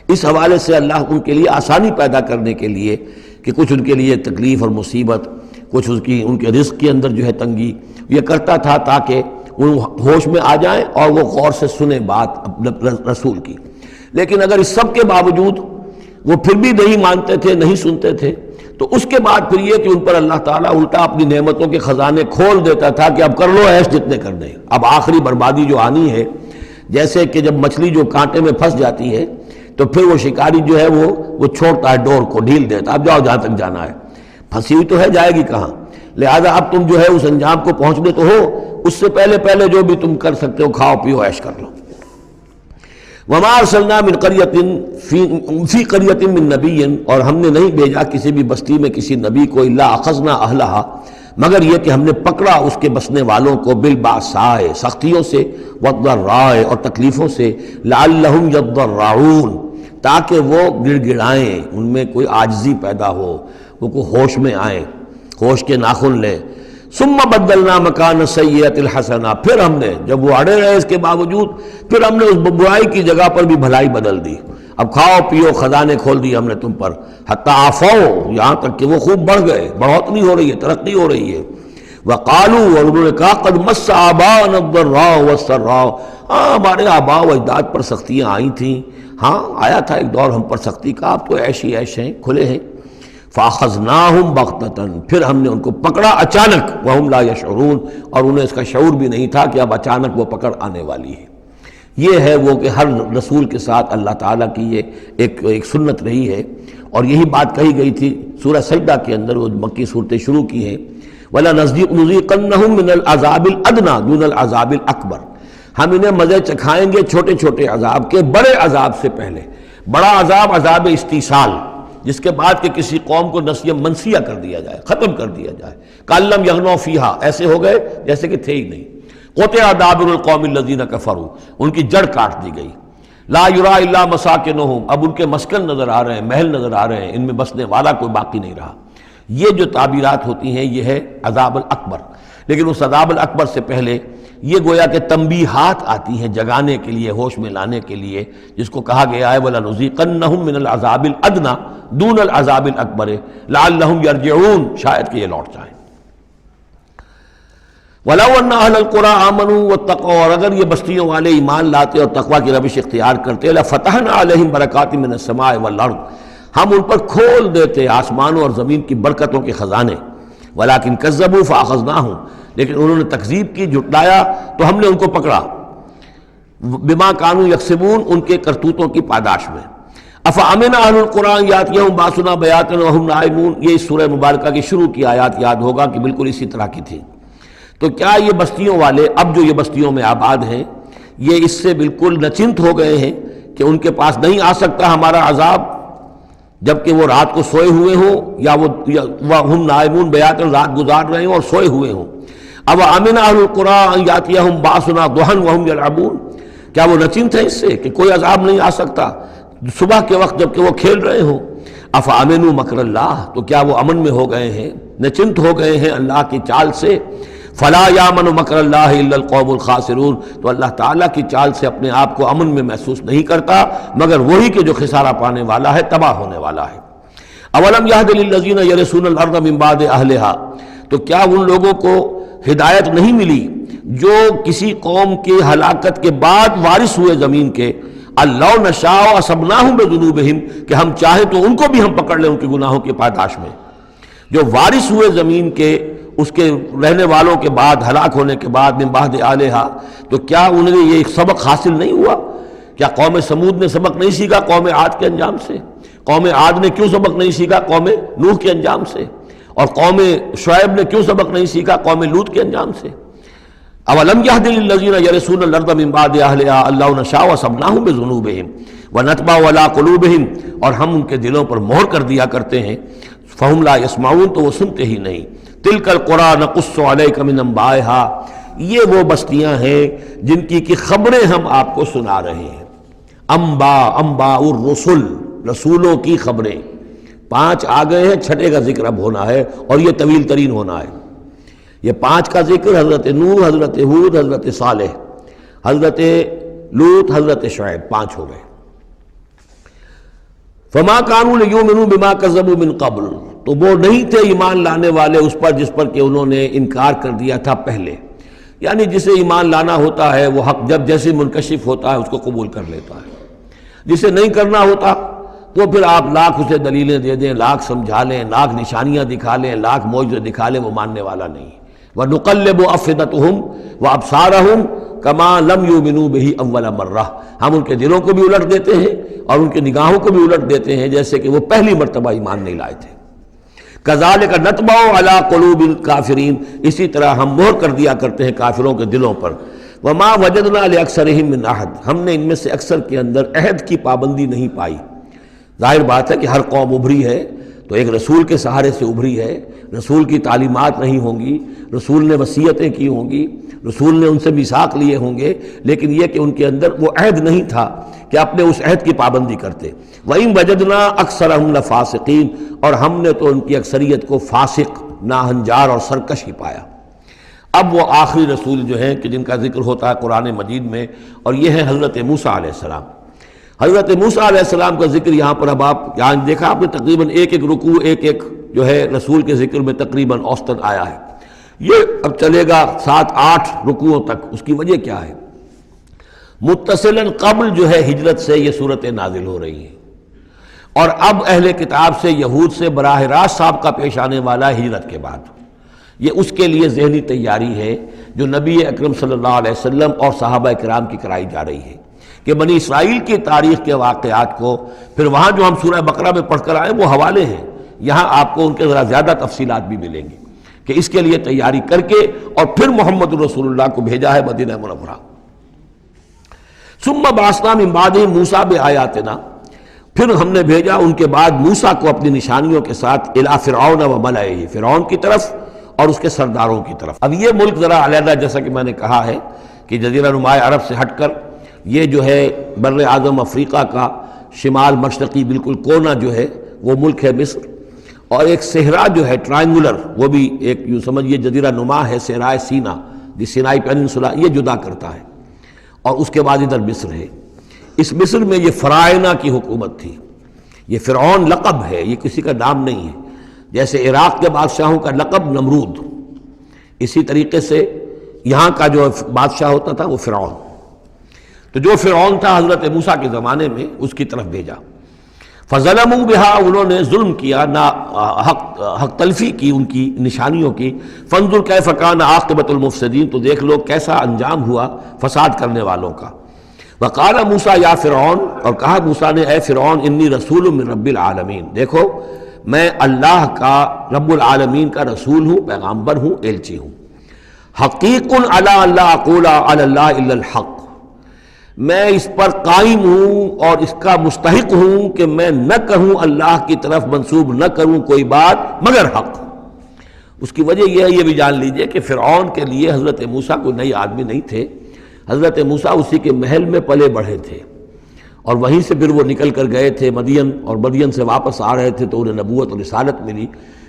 اس حوالے سے اللہ ان کے لیے آسانی پیدا کرنے کے لیے کہ کچھ ان کے لیے تکلیف اور مصیبت، کچھ ان کے رزق کے اندر جو ہے تنگی، یہ کرتا تھا تاکہ وہ ہوش میں آ جائیں اور وہ غور سے سنیں بات رسول کی۔ لیکن اگر اس سب کے باوجود وہ پھر بھی نہیں مانتے تھے، نہیں سنتے تھے، تو اس کے بعد پھر یہ کہ ان پر اللہ تعالیٰ الٹا اپنی نعمتوں کے خزانے کھول دیتا تھا کہ اب کر لو عیش جتنے کرنے، اب آخری بربادی جو آنی ہے، جیسے کہ جب مچھلی جو کانٹے میں پھنس جاتی ہے تو پھر وہ شکاری جو ہے وہ چھوڑتا ہے ڈور کو، ڈھیل دیتا ہے، اب جاؤ جہاں تک جانا ہے، پھنسی ہوئی تو ہے، جائے گی کہاں، لہذا اب تم جو ہے اس انجام کو پہنچنے تو ہو، اس سے پہلے جو بھی تم کر سکتے ہو کھاؤ پیو عیش کر لو۔ وَمَا أَرْسَلْنَا مِنْ قَرْيَةٍ فِي قَرْيَةٍ مِّن نَبِيٍّ، اور ہم نے نہیں بھیجا کسی بھی بستی میں کسی نبی کو إِلَّا أَخَذْنَا أَهْلَهَا، مگر یہ کہ ہم نے پکڑا اس کے بسنے والوں کو بالباسائے، سختیوں سے، والضراء اور تکلیفوں سے، لعلہم یضرعون، تاکہ وہ گڑ گڑائیں، ان میں کوئی عاجزی پیدا ہو، وہ کوئی ہوش میں آئیں، ہوش کے ناخن لیں۔ ثم بدلنا مکان السیئۃ الحسنہ، پھر ہم نے جب وہ اڑے رہے اس کے باوجود، پھر ہم نے اس برائی کی جگہ پر بھی بھلائی بدل دی، اب کھاؤ پیو خزانے کھول دیے ہم نے تم پر، حتی عفوا، یہاں تک کہ وہ خوب بڑھ گئے، بڑھوتری ہو رہی ہے، ترقی ہو رہی ہے۔ وقالوا، اور انہوں نے کہا قد مس آباءنا الضراء والسراء، ہمارے آباء و اجداد پر سختیاں آئی تھیں، ہاں آیا تھا ایک دور ہم پر سختی کا، اب تو عیش ہی عیش ہیں، کھلے ہیں۔ فَأَخَذْنَاهُمْ بَغْتَةً، پھر ہم نے ان کو پکڑا اچانک، وَهُمْ لَا يَشْعُرُونَ، اور انہیں اس کا شعور بھی نہیں تھا کہ اب اچانک وہ پکڑ آنے والی ہے۔ یہ ہے وہ کہ ہر رسول کے ساتھ اللہ تعالیٰ کی یہ ایک سنت رہی ہے، اور یہی بات کہی گئی تھی سورہ سجدہ کے اندر، وہ مکی صورتیں شروع کی ہیں، وَلَنُذِيقَنَّهُم مِّنَ الْعَذَابِ الْأَدْنَىٰ دُونَ الْعَذَابِ الْأَكْبَرِ، ہم انہیں مزے چکھائیں گے چھوٹے چھوٹے عذاب کے بڑے عذاب سے پہلے۔ بڑا عذاب عذاب استیصال، جس کے بعد کہ کسی قوم کو نسیہ منسیہ کر دیا جائے، ختم کر دیا جائے، کَأَلَّمْ يَغْنَوْا فِيهَا، ایسے ہو گئے جیسے کہ تھے ہی نہیں۔ قُطِعَ دَابِرُ الْقَوْمِ الَّذِينَ كَفَرُوا، ان کی جڑ کاٹ دی گئی۔ لَا يُرَىٰ إِلَّا مَسَاكِنُهُمْ، اب ان کے مسکن نظر آ رہے ہیں، محل نظر آ رہے ہیں، ان میں بسنے والا کوئی باقی نہیں رہا۔ یہ جو تعبیرات ہوتی ہیں یہ ہے عذاب الاکبر، لیکن اس عذاب الاکبر سے پہلے یہ گویا کہ تنبیہات آتی ہیں جگانے کے لیے، ہوش میں لانے کے لیے، جس کو کہا گیا ہے وَلَنُذِيقَنَّهُم مِّنَ الْعَذَابِ الْأَدْنَىٰ دُونَ الْعَذَابِ الْأَكْبَرِ لَعَلَّهُمْ يَرْجِعُونَ، شاید کہ یہ لوٹ جائیں۔ وَلَوْ أَنَّ أَهْلَ الْقُرَىٰ آمَنُوا وَاتَّقَوْا، اور اگر یہ بستیوں والے ایمان لاتے اور تقویٰ کی روش اختیار کرتے، لَفَتَحْنَا عَلَيْهِمْ بَرَكَاتٍ مِّنَ السَّمَاءِ وَالْأَرْضِ، ہم ان پر کھول دیتے آسمانوں اور زمین کی برکتوں کے خزانے۔ وَلَٰكِن كَذَّبُوا فَأَخَذْنَاهُمْ، لیکن انہوں نے تکذیب کی، جھٹلایا، تو ہم نے ان کو پکڑا، بما كانوا یکسبون، ان کے کرتوتوں کی پاداش میں۔ افامن اہل القرآن یاتیہم باسنا بیاتن وہم نائمون، یہ اس سورہ مبارکہ کی شروع کی آیات یاد ہوگا کہ بالکل اسی طرح کی تھی۔ تو کیا یہ بستیوں والے اب جو یہ بستیوں میں آباد ہیں یہ اس سے بالکل نچنت ہو گئے ہیں کہ ان کے پاس نہیں آ سکتا ہمارا عذاب، جبکہ وہ رات کو سوئے ہوئے ہوں، یا وہ ہم نائمون بیاتن، رات گزار رہے ہوں اور سوئے ہوئے ہوں۔ اب امن اہل القرآن یاتیہم باسنا ضحی وہم یلعبون، کیا وہ نچنت ہے اس سے کہ کوئی عذاب نہیں آ سکتا صبح کے وقت جبکہ وہ کھیل رہے ہوں؟ افامنوا مکر اللہ، تو کیا وہ امن میں ہو گئے ہیں، نچنت ہو گئے ہیں اللہ کی چال سے؟ فلا یامن مکر اللہ الا القوم الخاسرون، تو اللہ تعالیٰ کی چال سے اپنے آپ کو امن میں محسوس نہیں کرتا مگر وہی کہ جو خسارہ پانے والا ہے، تباہ ہونے والا ہے۔ اولم یہد للذین یرثون الارض من بعد اہلہا، تو کیا ان لوگوں کو ہدایت نہیں ملی جو کسی قوم کی ہلاکت کے بعد وارث ہوئے زمین کے؟ اللہ نشاء اصبناہم بذنوبہم، کہ ہم چاہیں تو ان کو بھی ہم پکڑ لیں ان کے گناہوں کی پاداش میں۔ جو وارث ہوئے زمین کے، اس کے رہنے والوں کے بعد، ہلاک ہونے کے بعد، من بعد آلہا، تو کیا انہیں یہ ایک سبق حاصل نہیں ہوا؟ کیا قوم سمود نے سبق نہیں سیکھا قوم عاد کے انجام سے؟ قوم عاد نے کیوں سبق نہیں سیکھا قوم نوح کے انجام سے؟ اور قوم شعیب نے کیوں سبق نہیں سیکھا قوم لوط کے انجام سے؟ اولم یہد للذین یرثون الارض من بعد اہلہا اللہ نشاء اصبناہم بذنوبہم ونطبع علی قلوبہم، اور ہم ان کے دلوں پر مہر کر دیا کرتے ہیں، فہم لا یسمعون، تو وہ سنتے ہی نہیں۔ تلک القریٰ نقص علیک من انبائہا، یہ وہ بستیاں ہیں جن کی خبریں ہم آپ کو سنا رہے ہیں۔ انباء الرسل، رسولوں کی خبریں 5 آ گئے ہیں، 6 کا ذکر اب ہونا ہے اور یہ طویل ترین ہونا ہے۔ یہ 5 کا ذکر حضرت نوح، حضرت ہود، حضرت صالح، حضرت لوط، حضرت شعیب، 5 ہو گئے۔ فما كانوا ليؤمنوا بما كذبوا من قبل، تو وہ نہیں تھے ایمان لانے والے اس پر جس پر کہ انہوں نے انکار کر دیا تھا پہلے، یعنی جسے ایمان لانا ہوتا ہے وہ حق جب جیسے منکشف ہوتا ہے اس کو قبول کر لیتا ہے، جسے نہیں کرنا ہوتا تو پھر آپ لاکھ اسے دلیلیں دے دیں، لاکھ سمجھا لیں، لاکھ نشانیاں دکھا لیں، لاکھ معجزے دکھا لیں، وہ ماننے والا نہیں۔ وَنُقَلِّبُ أَفْئِدَتَهُمْ وَأَبْصَارَهُمْ كَمَا لَمْ يُؤْمِنُوا بِهِ أَوَّلَ مَرَّةٍ، ہم ان کے دلوں کو بھی الٹ دیتے ہیں اور ان کی نگاہوں کو بھی الٹ دیتے ہیں جیسے کہ وہ پہلی مرتبہ ایمان نہیں لائے تھے۔ كَذَلِكَ نَطْبَعُ عَلَىٰ قُلُوبِ الْكَافِرِينَ، اسی طرح ہم مہر کر دیا کرتے ہیں کافروں کے دلوں پر۔ وَمَا وَجَدْنَا لِأَكْثَرِهِم مِّنْ أَحَدٍ، ہم نے ان میں سے اکثر کے اندر عہد کی پابندی نہیں پائی۔ ظاہر بات ہے کہ ہر قوم ابھری ہے تو ایک رسول کے سہارے سے ابھری ہے، رسول کی تعلیمات نہیں ہوں گی، رسول نے وصیتیں کی ہوں گی، رسول نے ان سے میثاق لیے ہوں گے، لیکن یہ کہ ان کے اندر وہ عہد نہیں تھا کہ اپنے اس عہد کی پابندی کرتے۔ وَإِن وَجَدْنَا أَكْثَرَهُمْ لَفَاسِقِينَ، اور ہم نے تو ان کی اکثریت کو فاسق، ناہنجار اور سرکش ہی پایا۔ اب وہ آخری رسول جو ہیں کہ جن کا ذکر ہوتا ہے قرآن مجید میں، اور یہ ہے حضرت موسیٰ علیہ السلام۔ حضرت موسیٰ علیہ السلام کا ذکر یہاں پر اب آپ یہاں دیکھا آپ نے تقریباً ایک رکوع ایک جو ہے رسول کے ذکر میں تقریباً اوسطاً آیا ہے۔ یہ اب چلے گا 7-8 رکوعوں تک۔ اس کی وجہ کیا ہے؟ متصلاً قبل جو ہے ہجرت سے یہ صورتیں نازل ہو رہی ہیں، اور اب اہل کتاب سے یہود سے براہ راست سابقہ پیش آنے والا ہجرت کے بعد۔ یہ اس کے لیے ذہنی تیاری ہے جو نبی اکرم صلی اللہ علیہ وسلم اور صحابہ کرام کی کرائی جا رہی ہے کہ بنی اسرائیل کی تاریخ کے واقعات کو پھر وہاں جو ہم سورہ بقرہ میں پڑھ کر آئے وہ حوالے ہیں، یہاں آپ کو ان کے ذرا زیادہ تفصیلات بھی ملیں گی کہ اس کے لیے تیاری کر کے اور پھر محمد رسول اللہ کو بھیجا ہے مدینہ منورہ۔ ثم بعثنا من بعدهم موسیٰ بآیاتنا، پھر ہم نے بھیجا ان کے بعد موسیٰ کو اپنی نشانیوں کے ساتھ الی فرعون وملئہ، فرعون کی طرف اور اس کے سرداروں کی طرف۔ اب یہ ملک ذرا علیحدہ، جیسا کہ میں نے کہا ہے کہ جزیرہ نما عرب سے ہٹ کر یہ جو ہے بر اعظم افریقہ کا شمال مشرقی بالکل کونا جو ہے وہ ملک ہے مصر، اور ایک صحرا جو ہے ٹرائنگولر، وہ بھی ایک یوں سمجھیے جزیرہ نما ہے، صحرائے سینا، جس سینائی پیننسولا، یہ جدا کرتا ہے، اور اس کے بعد ادھر مصر ہے۔ اس مصر میں یہ فرائنہ کی حکومت تھی۔ یہ فرعون لقب ہے، یہ کسی کا نام نہیں ہے، جیسے عراق کے بادشاہوں کا لقب نمرود، اسی طریقے سے یہاں کا جو بادشاہ ہوتا تھا وہ فرعون۔ تو جو فرعون تھا حضرت موسیٰ کے زمانے میں اس کی طرف بھیجا۔ فظلموا بہا، انہوں نے ظلم کیا، حق تلفی کی ان کی نشانیوں کی۔ فانظر کیف کان عاقبۃ المفسدین، تو دیکھ لو کیسا انجام ہوا فساد کرنے والوں کا۔ وقال موسیٰ یا فرعون، اور کہا موسیٰ نے اے فرعون انی رسول من رب العالمین، دیکھو میں اللہ کا رب العالمین کا رسول ہوں، پیغامبر ہوں، ایلچی ہوں۔ حقیق علی اللہ اقول علی اللہ الا الحق، میں اس پر قائم ہوں اور اس کا مستحق ہوں کہ میں نہ کہوں اللہ کی طرف منسوب نہ کروں کوئی بات مگر حق۔ اس کی وجہ یہ ہے، یہ بھی جان لیجئے کہ فرعون کے لیے حضرت موسیٰ کوئی نئے آدمی نہیں تھے، حضرت موسیٰ اسی کے محل میں پلے بڑھے تھے، اور وہیں سے پھر وہ نکل کر گئے تھے مدین، اور مدین سے واپس آ رہے تھے تو انہیں نبوت اور رسالت ملی۔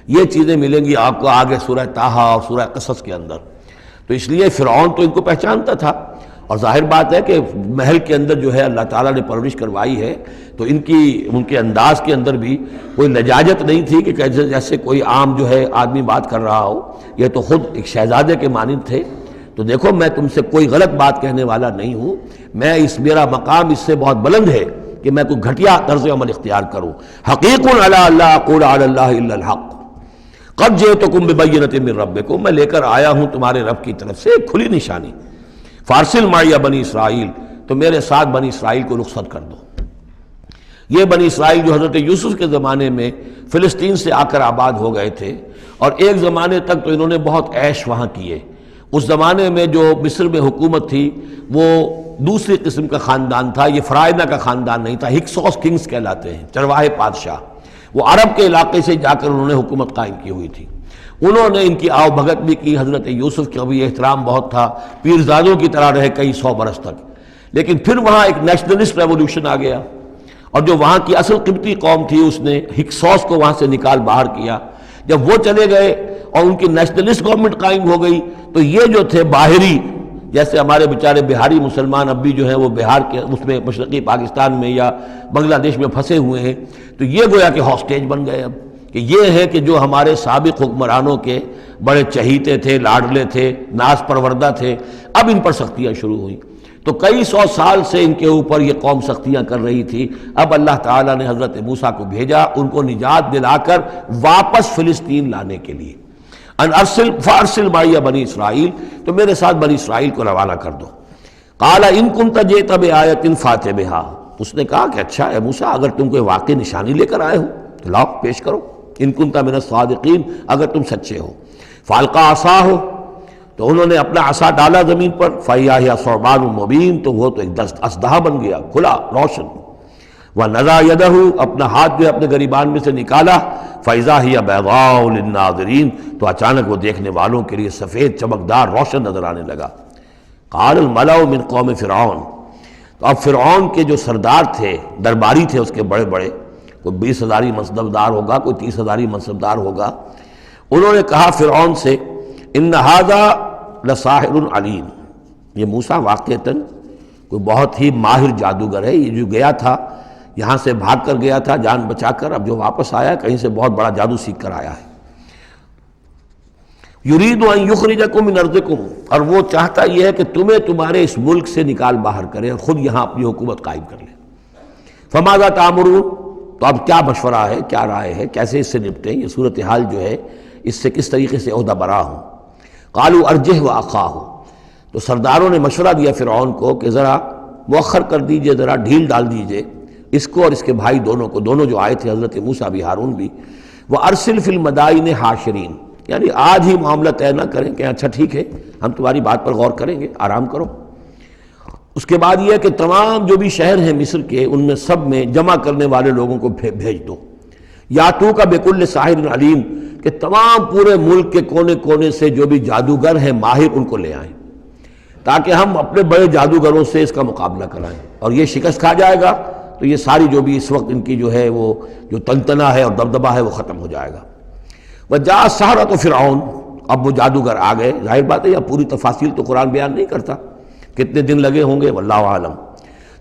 یہ چیزیں ملیں گی آپ کو آگے سورہ طٰہٰ اور سورہ قصص کے اندر۔ تو اس لیے فرعون تو ان کو پہچانتا تھا، اور ظاہر بات ہے کہ محل کے اندر جو ہے اللہ تعالیٰ نے پرورش کروائی ہے تو ان کے انداز کے اندر بھی کوئی لجاجت نہیں تھی کہ جیسے کوئی عام جو ہے آدمی بات کر رہا ہو، یہ تو خود ایک شہزادے کے مانند تھے۔ تو دیکھو میں تم سے کوئی غلط بات کہنے والا نہیں ہوں، میرا مقام اس سے بہت بلند ہے کہ میں کوئی گھٹیا طرز عمل اختیار کروں۔ حقیق علی اللہ اقول علی اللہ الا الحق قد جئتکم ببینۃ من ربکم، میں لے کر آیا ہوں تمہارے رب کی طرف سے ایک کھلی نشانی۔ فارسل معی بنی اسرائیل، تو میرے ساتھ بنی اسرائیل کو رخصت کر دو۔ یہ بنی اسرائیل جو حضرت یوسف کے زمانے میں فلسطین سے آ کر آباد ہو گئے تھے، اور ایک زمانے تک تو انہوں نے بہت عیش وہاں کیے۔ اس زمانے میں جو مصر میں حکومت تھی وہ دوسری قسم کا خاندان تھا، یہ فرائنہ کا خاندان نہیں تھا، ہکسوس کنگز کہلاتے ہیں، چرواہے بادشاہ۔ وہ عرب کے علاقے سے جا کر انہوں نے حکومت قائم کی ہوئی تھی۔ انہوں نے ان کی آؤ بھگت بھی کی، حضرت یوسف کا بھی احترام بہت تھا، پیرزادوں کی طرح رہے کئی 100 برس تک. لیکن پھر وہاں ایک نیشنلسٹ ریولوشن آ گیا، اور جو وہاں کی اصل قبطی قوم تھی اس نے ہکسوس کو وہاں سے نکال باہر کیا. جب وہ چلے گئے اور ان کی نیشنلسٹ گورنمنٹ قائم ہو گئی تو یہ جو تھے باہری، جیسے ہمارے بیچارے بہاری مسلمان اب بھی جو ہیں وہ بہار کے اس میں مشرقی پاکستان میں یا بنگلہ دیش میں پھنسے ہوئے ہیں، تو یہ گویا کہ ہاسٹیج بن گئے اب، کہ یہ ہے کہ جو ہمارے سابق حکمرانوں کے بڑے چہیتے تھے، لاڈلے تھے، ناز پروردہ تھے، اب ان پر سختیاں شروع ہوئیں. تو کئی 100 سال سے ان کے اوپر یہ قوم سختیاں کر رہی تھی. اب اللہ تعالیٰ نے حضرت موسیٰ کو بھیجا ان کو نجات دلا کر واپس فلسطین لانے کے لیے. ان ارسل فارسل معی بنی اسرائیل، تو میرے ساتھ بنی اسرائیل کو روانہ کر دو. قال ان کنت جئت بآیۃ فأت بہا، اس نے کہا کہ اچھا اے موسیٰ اگر تم کوئی واقعی نشانی لے کر آئے ہو تو لاؤ پیش کرو، ان کنت من الصادقین، اگر تم سچے ہو. فالقى عصاہ، تو انہوں نے اپنا عصا ڈالا زمین پر، فإذا ہی ثعبان مبین، تو وہ تو ایک اسدحہ بن گیا کھلا روشن. وَنَزَعَ يَدَهُ، اپنا ہاتھ جو اپنے گریبان میں سے نکالا، فإذا ہی بيضاء للناظرین، تو اچانک وہ دیکھنے والوں کے لیے سفید چمکدار روشن نظر آنے لگا. قال الملأ من قوم فرعون، تو اب فرعون کے جو سردار تھے، درباری تھے اس کے بڑے بڑے، کوئی 20,000 منصبدار ہوگا، کوئی 30,000 منصبدار ہوگا، انہوں نے کہا فرعون سے ان ھذا لساحر علیم، یہ موسیٰ واقعتاً کوئی بہت ہی ماہر جادوگر ہے. یہ جو گیا تھا یہاں سے بھاگ کر گیا تھا جان بچا کر، اب جو واپس آیا کہیں سے بہت بڑا جادو سیکھ کر آیا ہے. یرید ان یخرجکم من ارضکم، اور وہ چاہتا یہ ہے کہ تمہیں تمہارے اس ملک سے نکال باہر کرے اور خود یہاں اپنی حکومت قائم کر لے. فماذا تأمرون، تو اب کیا مشورہ ہے، کیا رائے ہے، کیسے اس سے نپٹیں، یہ صورتحال جو ہے اس سے کس طریقے سے عہدہ برا ہوں. قالوا ارجہ واخاہ، تو سرداروں نے مشورہ دیا فرعون کو کہ ذرا مؤخر کر دیجئے، ذرا ڈھیل ڈال دیجئے اس کو اور اس کے بھائی دونوں کو، دونوں جو آئے تھے حضرت موسیٰ بھی ہارون بھی. وارسل فی المدائن حاشرین، یعنی آج ہی معاملہ طے نہ کریں کہ اچھا ٹھیک ہے ہم تمہاری بات پر غور کریں گے، آرام کرو. اس کے بعد یہ کہ تمام جو بھی شہر ہیں مصر کے ان میں سب میں جمع کرنے والے لوگوں کو بھیج دو. یاتوک بکل ساحر علیم، کہ تمام پورے ملک کے کونے کونے سے جو بھی جادوگر ہیں ماہر ان کو لے آئیں تاکہ ہم اپنے بڑے جادوگروں سے اس کا مقابلہ کرائیں، اور یہ شکست کھا جائے گا تو یہ ساری جو بھی اس وقت ان کی جو ہے وہ جو تنتنا ہے اور دبدبہ ہے وہ ختم ہو جائے گا. وجاء السحرۃ فرعون، اب وہ جادوگر آ گئے. ظاہر بات ہے یا پوری تفاصیل تو قرآن بیان نہیں کرتا کتنے دن لگے ہوں گے، واللہ عالم.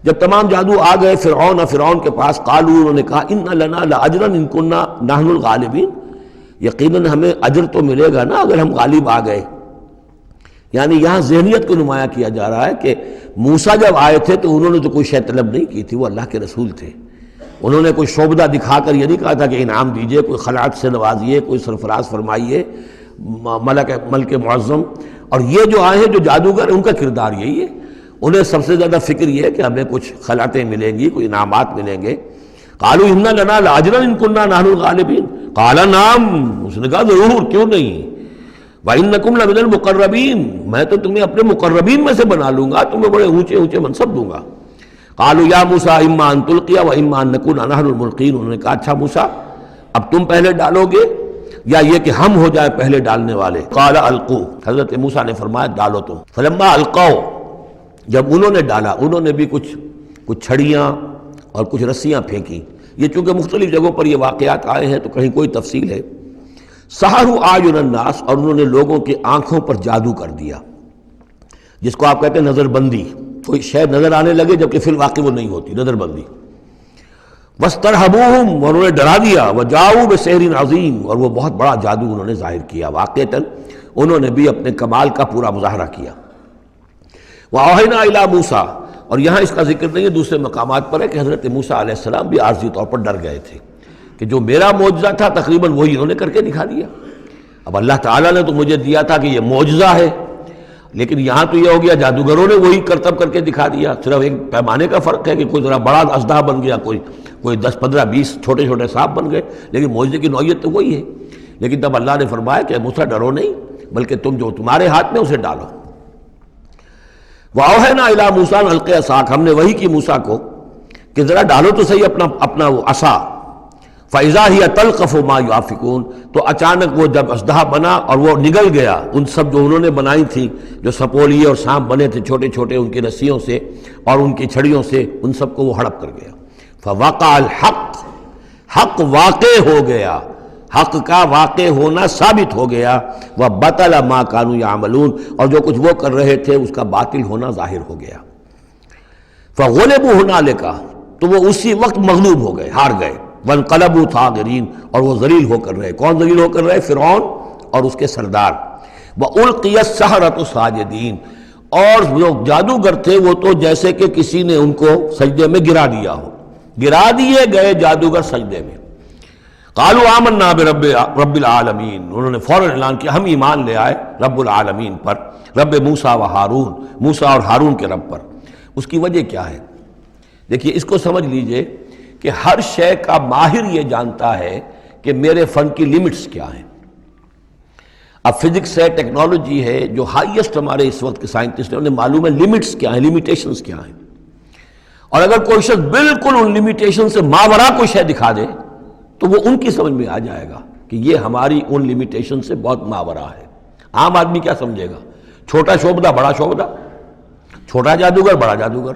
جب تمام جادو آ گئے فرعون کے پاس، قالوا، انہوں نے کہا ان لنا لاجرا ان کنا نحن الغالبین، یقیناً ہمیں اجر تو ملے گا نا اگر ہم غالب آ گئے. یعنی یہاں ذہنیت کو نمایاں کیا جا رہا ہے کہ موسیٰ جب آئے تھے تو انہوں نے تو کوئی شے طلب نہیں کی تھی، وہ اللہ کے رسول تھے. انہوں نے کوئی شعبدہ دکھا کر یہ نہیں کہا تھا کہ انعام دیجئے، کوئی خلعت سے نوازیے، کوئی سرفراز فرمائیے، ملک معظم. اور یہ جو آئے ہیں جو جادوگر ان کا کردار یہی ہے، انہیں سب سے زیادہ فکر یہ ہے کہ ہمیں کچھ خلعتیں ملیں گی، کوئی انعامات ملیں گے. قالوا ان لنا لاجرا ان كنا نحن الغالبین، قال نعم، اس نے کہا ضرور، کیوں نہیں. وَإِنَّكُمْ لَمِنَ الْمُقَرَّبِينَ، میں تو تمہیں اپنے مقربین میں سے بنا لوں گا، تمہیں بڑے اونچے اونچے منصب دوں گا. قالوا یا موسیٰ اما ان تلقی و اما ان نکون نحن الملقین، انہوں نے کہا اچھا موسیٰ اب تم پہلے ڈالو گے یا یہ کہ ہم ہو جائے پہلے ڈالنے والے. قال القوا، حضرت موسیٰ نے فرمایا ڈالو تم. فلما القوا، جب انہوں نے ڈالا، انہوں نے بھی کچھ چھڑیاں اور کچھ رسیاں پھینکی. یہ چونکہ مختلف جگہوں پر یہ واقعات آئے ہیں تو کہیں کوئی تفصیل ہے. سحروا اعین الناس، اور انہوں نے لوگوں کی آنکھوں پر جادو کر دیا، جس کو آپ کہتے ہیں نظر بندی. کوئی شے نظر آنے لگے جبکہ فی الواقع وہ نہیں ہوتی، نظر بندی. واسترہبوہم، اور انہوں نے ڈرا دیا. وجاؤوا بسحر عظیم، اور وہ بہت بڑا جادو انہوں نے ظاہر کیا. واقعتاً انہوں نے بھی اپنے کمال کا پورا مظاہرہ کیا. وَأَوْحَيْنَا إِلَىٰ مُوسَىٰ، اور یہاں اس کا ذکر نہیں ہے، دوسرے مقامات پر ہے کہ حضرت موسیٰ علیہ السلام بھی عارضی طور پر ڈر گئے تھے کہ جو میرا معجزہ تھا تقریباً وہی انہوں نے کر کے دکھا دیا. اب اللہ تعالیٰ نے تو مجھے دیا تھا کہ یہ معجزہ ہے، لیکن یہاں تو یہ ہو گیا جادوگروں نے وہی کرتب کر کے دکھا دیا. صرف ایک پیمانے کا فرق ہے کہ کوئی ذرا بڑا اژدہا بن گیا، کوئی 10 15 20 چھوٹے چھوٹے سانپ بن گئے، لیکن معجزے کی نوعیت تو وہی ہے. لیکن تب اللہ نے فرمایا کہ موسیٰ ڈرو نہیں، بلکہ تم جو تمہارے ہاتھ میں اسے ڈالو. وَأَوْحَيْنَا إِلَىٰ مُوسَىٰ أَنْ أَلْقِ عَصَاكَ، ہم نے وہی کی موسیٰ کو کہ ذرا ڈالو تو صحیح اپنا وہ عصا. فَإِذَا هِيَ تَلْقَفُ مَا يُؤَفِكُونَ، تو اچانک وہ جب اژدہا بنا اور وہ نگل گیا ان سب جو انہوں نے بنائی تھی، جو سپولیے اور سانپ بنے تھے چھوٹے چھوٹے ان کی رسیوں سے اور ان کی چھڑیوں سے، ان سب کو وہ ہڑپ کر گیا۔ فَوَقَعَ الْحَقُّ، حق واقع ہو گیا، حق کا واقع ہونا ثابت ہو گیا۔ وَبَطَلَ مَا كَانُوا يَعْمَلُونَ، اور جو کچھ وہ کر رہے تھے اس کا باطل ہونا ظاہر ہو گیا۔ فَغُلِبُوا هُنَالِكَ، تو وہ اسی وقت مغلوب ہو گئے، ہار گئے۔ وَانْقَلَبُوا صَاغِرِينَ، اور وہ ذلیل ہو کر رہے۔ کون ذلیل ہو کر رہے؟ فرعون اور اس کے سردار۔ وَأُلْقِيَ السَّحَرَةُ سَاجِدِينَ، اور جو جادوگر تھے وہ تو جیسے کہ کسی نے ان کو سجدے میں گرا دیا ہو، گرا دیے گئے جادوگر سجدے میں۔ قالوا آمنا برب العالمین، انہوں نے فوراً اعلان کیا ہم ایمان لے آئے رب العالمین پر، رب موسیٰ و ہارون، موسیٰ اور ہارون کے رب پر۔ اس کی وجہ کیا ہے؟ دیکھیے اس کو سمجھ لیجئے کہ ہر شے کا ماہر یہ جانتا ہے کہ میرے فن کی لیمٹس کیا ہیں۔ اب فزکس ہے، ٹیکنالوجی ہے، جو ہائیسٹ ہمارے اس وقت کے سائنٹسٹ ہیں انہیں معلوم ہے لیمٹس کیا ہیں، لیمیٹیشنز کیا ہیں۔ اور اگر کوئی شخص بالکل ان لیمیٹیشن سے ماورا کوئی شے دکھا دے تو وہ ان کی سمجھ میں آ جائے گا کہ یہ ہماری ان لیمیٹیشن سے بہت ماورا ہے۔ عام آدمی کیا سمجھے گا؟ چھوٹا شعبدہ بڑا شعبدہ، چھوٹا جادوگر بڑا جادوگر۔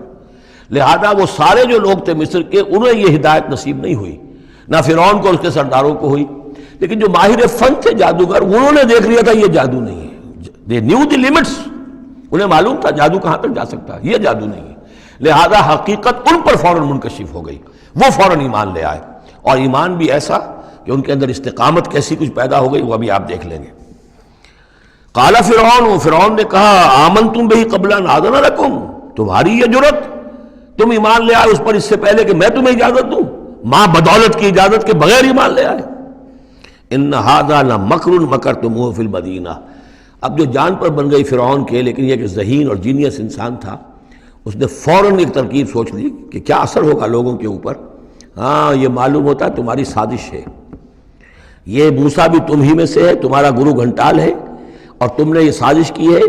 لہذا وہ سارے جو لوگ تھے مصر کے، انہیں یہ ہدایت نصیب نہیں ہوئی، نہ فرعون کو اس کے سرداروں کو ہوئی۔ لیکن جو ماہر فن تھے جادوگر، انہوں نے دیکھ لیا تھا یہ جادو نہیں ہے، they knew the limits، انہیں معلوم تھا جادو کہاں تک جا سکتا ہے، یہ جادو نہیں ہے۔ لہذا حقیقت ان پر فوراً منکشف ہو گئی، وہ فوراً ایمان لے آئے، اور ایمان بھی ایسا کہ ان کے اندر استقامت کیسی کچھ پیدا ہو گئی وہ ابھی آپ دیکھ لیں گے۔ قال فرعون، فرعون نے کہا آمنتم بہ قبل ان آذن لکم، تمہاری یہ جرت، تم ایمان لے آئے اس پر اس سے پہلے کہ میں تمہیں اجازت دوں، ماں بدولت کی اجازت کے بغیر ایمان لے آئے۔ ان ھذا لمکر مکرتموہ فی المدینہ، اب جو جان پر بن گئی فرعون کے، لیکن یہ کہ ذہین اور جینیس انسان تھا، اس نے فوراً ایک ترکیب سوچ لی کہ کیا اثر ہوگا لوگوں کے اوپر۔ ہاں یہ معلوم ہوتا ہے تمہاری سازش ہے، یہ موسیٰ بھی تم ہی میں سے ہے، تمہارا گرو گھنٹال ہے، اور تم نے یہ سازش کی ہے،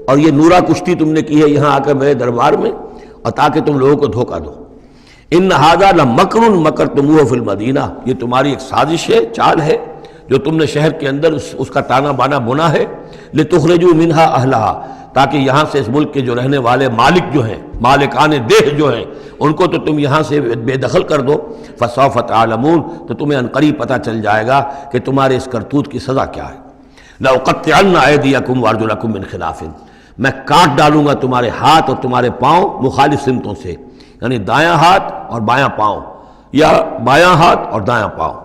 اور یہ نورا کشتی تم نے کی ہے یہاں آ کر میرے دربار میں، اور تاکہ تم لوگوں کو دھوکہ دو۔ ان ھذا لمکر مکرتموہ فی المدینہ، یہ تمہاری ایک سازش ہے، چال ہے جو تم نے شہر کے اندر اس کا تانا بانا بنا ہے، لتخرجوا منہا اہلہا، تاکہ یہاں سے اس ملک کے جو رہنے والے مالک جو ہیں، مالکان دیہ جو ہیں، ان کو تو تم یہاں سے بے دخل کر دو۔ فسوف تعلمون، تو تمہیں عنقریب پتہ چل جائے گا کہ تمہارے اس کرتوت کی سزا کیا ہے۔ لأقطعن ایدیکم وارجلکم من خلاف، میں کاٹ ڈالوں گا تمہارے ہاتھ اور تمہارے پاؤں مخالف سمتوں سے، یعنی دایاں ہاتھ اور بایاں پاؤں، یا بایاں ہاتھ اور دایاں پاؤں۔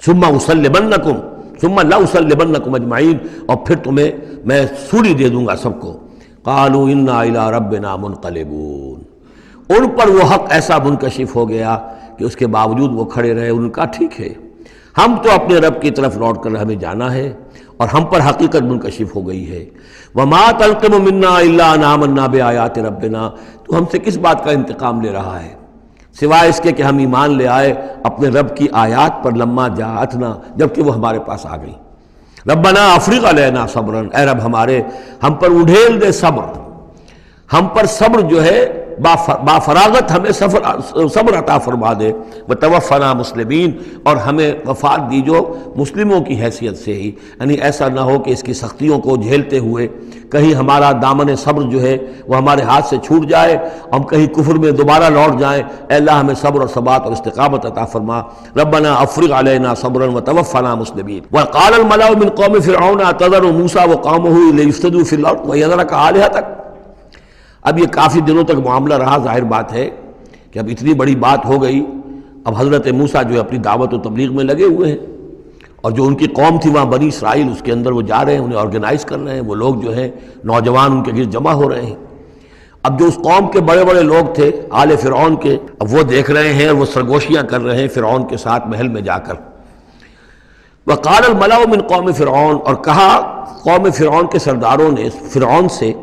ثم اسلبنکم ثم لاسلبنکم اجمعین، اور پھر تمہیں میں سولی دے دوں گا سب کو۔ قالوا انا الی ربنا منقلبون، ان پر وہ حق ایسا منکشف ہو گیا کہ اس کے باوجود وہ کھڑے رہے، ان کا ٹھیک ہے، ہم تو اپنے رب کی طرف لوٹ کر ہمیں جانا ہے، اور ہم پر حقیقت منکشف ہو گئی ہے۔ وما تنقم منا الا ان آمنا بآیات ربنا، تو ہم سے کس بات کا انتقام لے رہا ہے سوائے اس کے کہ ہم ایمان لے آئے اپنے رب کی آیات پر، لما جاءتنا، جبکہ وہ ہمارے پاس آ گئی۔ ربنا افرغ علینا صبرا، اے رب ہمارے ہم پر اڈھیل دے صبر، ہم پر صبر جو ہے با فراغت ہمیں صبر عطا فرما دے، وتوفنا مسلمین، اور ہمیں وفات دی جو مسلموں کی حیثیت سے ہی، یعنی ایسا نہ ہو کہ اس کی سختیوں کو جھیلتے ہوئے کہیں ہمارا دامن صبر جو ہے وہ ہمارے ہاتھ سے چھوٹ جائے، ہم کہیں کفر میں دوبارہ لوٹ جائیں۔ اے اللہ ہمیں صبر اور ثبات اور استقامت عطا فرما۔ ربنا افرغ علینا صبرا وتوفنا مسلمین۔ وقال الملأ من قوم فرعون اتذر موسیٰ وقومه لیفسدوا فی الارض ویذرک آلہتک، اب یہ کافی دنوں تک معاملہ رہا، ظاہر بات ہے کہ اب اتنی بڑی بات ہو گئی، اب حضرت موسیٰ جو ہے اپنی دعوت و تبلیغ میں لگے ہوئے ہیں، اور جو ان کی قوم تھی وہاں بنی اسرائیل، اس کے اندر وہ جا رہے ہیں، انہیں آرگنائز کر رہے ہیں، وہ لوگ جو ہیں نوجوان ان کے گرد جمع ہو رہے ہیں۔ اب جو اس قوم کے بڑے بڑے لوگ تھے آل فرعون کے، اب وہ دیکھ رہے ہیں اور وہ سرگوشیاں کر رہے ہیں فرعون کے ساتھ محل میں جا کر۔ وقال الملأ من قوم فرعون، اور کہا قوم فرعون کے سرداروں نے فرعون سے،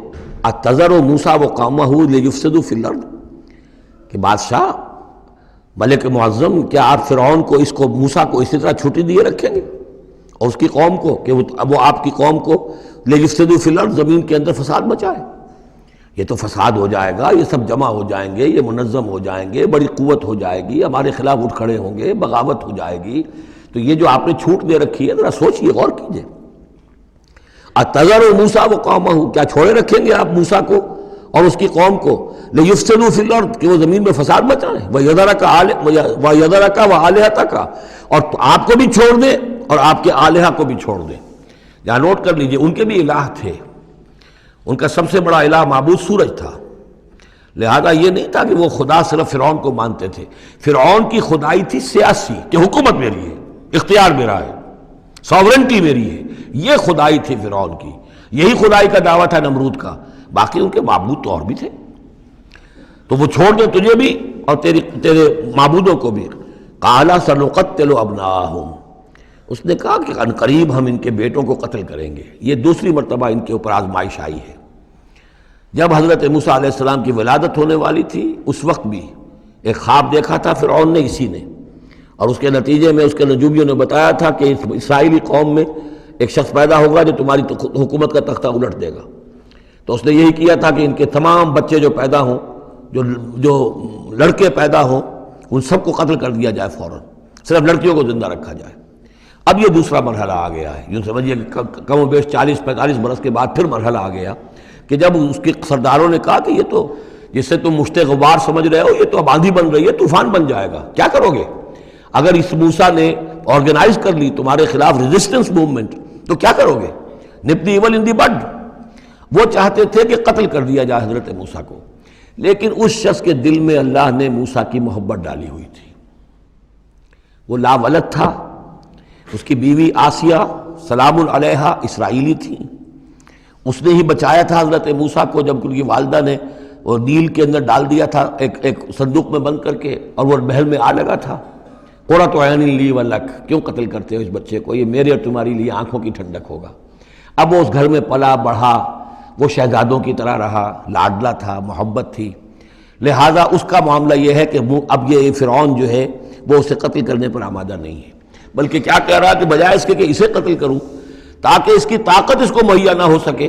اتذر موسیٰ وقومہ لیفسدوا فی الارض، کہ بادشاہ ملک معظم کیا آپ فرعون کو اس کو موسیٰ کو اسی طرح چھٹی دیے رکھیں گے اور اس کی قوم کو کہ وہ آپ کی قوم کو لیفسدوا فی الارض، زمین کے اندر فساد مچائے؟ یہ تو فساد ہو جائے گا، یہ سب جمع ہو جائیں گے، یہ منظم ہو جائیں گے، بڑی قوت ہو جائے گی، ہمارے خلاف اٹھ کھڑے ہوں گے، بغاوت ہو جائے گی۔ تو یہ جو آپ نے چھوٹ دے رکھی ہے ذرا سوچئے، غور کیجئے۔ اتذر موسیٰ وقومہ، کیا چھوڑے رکھیں گے آپ موسیٰ کو اور اس کی قوم کو، لیفسدوا فی الارض، کہ وہ زمین میں فساد مچائیں، ویذرک وآلہتک، اور آپ کو بھی چھوڑ دیں اور آپ کے آلہہ کو بھی چھوڑ دیں۔ یہاں نوٹ کر لیجئے، ان کے بھی الہ تھے، ان کا سب سے بڑا الہ معبود سورج تھا، لہذا یہ نہیں تھا کہ وہ خدا صرف فرعون کو مانتے تھے۔ فرعون کی خدائی تھی سیاسی، کہ حکومت میری ہے، اختیار میرا ہے، ساورنٹی میری ہے، یہ خدائی تھی فرعون کی، یہی خدائی کا دعویٰ تھا نمرود کا۔ باقی ان کے معبود تو اور بھی تھے، تو وہ چھوڑ دیں تجھے بھی اور تیرے معبودوں کو بھی۔ قال سنقتل ابناءہم، اس نے کہا کہ عنقریب ہم ان کے بیٹوں کو قتل کریں گے۔ یہ دوسری مرتبہ ان کے اوپر آزمائش آئی ہے۔ جب حضرت موسیٰ علیہ السلام کی ولادت ہونے والی تھی اس وقت بھی ایک خواب دیکھا تھا فرعون نے، اسی نے، اور اس کے نتیجے میں اس کے نجومیوں نے بتایا تھا کہ اس اسرائیلی قوم میں ایک شخص پیدا ہوگا جو تمہاری حکومت کا تختہ الٹ دے گا۔ تو اس نے یہی کیا تھا کہ ان کے تمام بچے جو پیدا ہوں، جو لڑکے پیدا ہوں، ان سب کو قتل کر دیا جائے فوراً، صرف لڑکیوں کو زندہ رکھا جائے۔ اب یہ دوسرا مرحلہ آ گیا ہے، یوں سمجھیے کہ کم و بیش 40-45 برس کے بعد پھر مرحلہ آ گیا کہ جب اس کے سرداروں نے کہا کہ یہ تو جسے تم مشت غبار سمجھ رہے ہو، یہ تو اب آندھی بن رہی ہے، طوفان بن جائے گا، کیا کرو گے؟ اگر اس موسیٰ نے آرگنائز کر لی تمہارے خلاف ریزسٹنس موومنٹ تو کیا کرو گے؟ نپ دی ایول ان دی بڈ۔ وہ چاہتے تھے کہ قتل کر دیا جائے حضرت موسیٰ کو، لیکن اس شخص کے دل میں اللہ نے موسیٰ کی محبت ڈالی ہوئی تھی۔ وہ لا ولد تھا، اس کی بیوی آسیہ سلام علیہا اسرائیلی تھی، اس نے ہی بچایا تھا حضرت موسیٰ کو جب ان کی والدہ نے وہ نیل کے اندر ڈال دیا تھا ایک صندوق میں بند کر کے، اور وہ محل میں آ لگا تھا۔ قرۃ عین لی ولک، کیوں قتل کرتے ہو اس بچے کو، یہ میرے اور تمہاری لیے آنکھوں کی ٹھنڈک ہوگا۔ اب وہ اس گھر میں پلا بڑھا، وہ شہزادوں کی طرح رہا، لاڈلا تھا، محبت تھی، لہذا اس کا معاملہ یہ ہے کہ اب یہ فرعون جو ہے وہ اسے قتل کرنے پر آمادہ نہیں ہے، بلکہ کیا کہہ رہا کہ بجائے اس کے کہ اسے قتل کروں تاکہ اس کی طاقت اس کو مہیا نہ ہو سکے،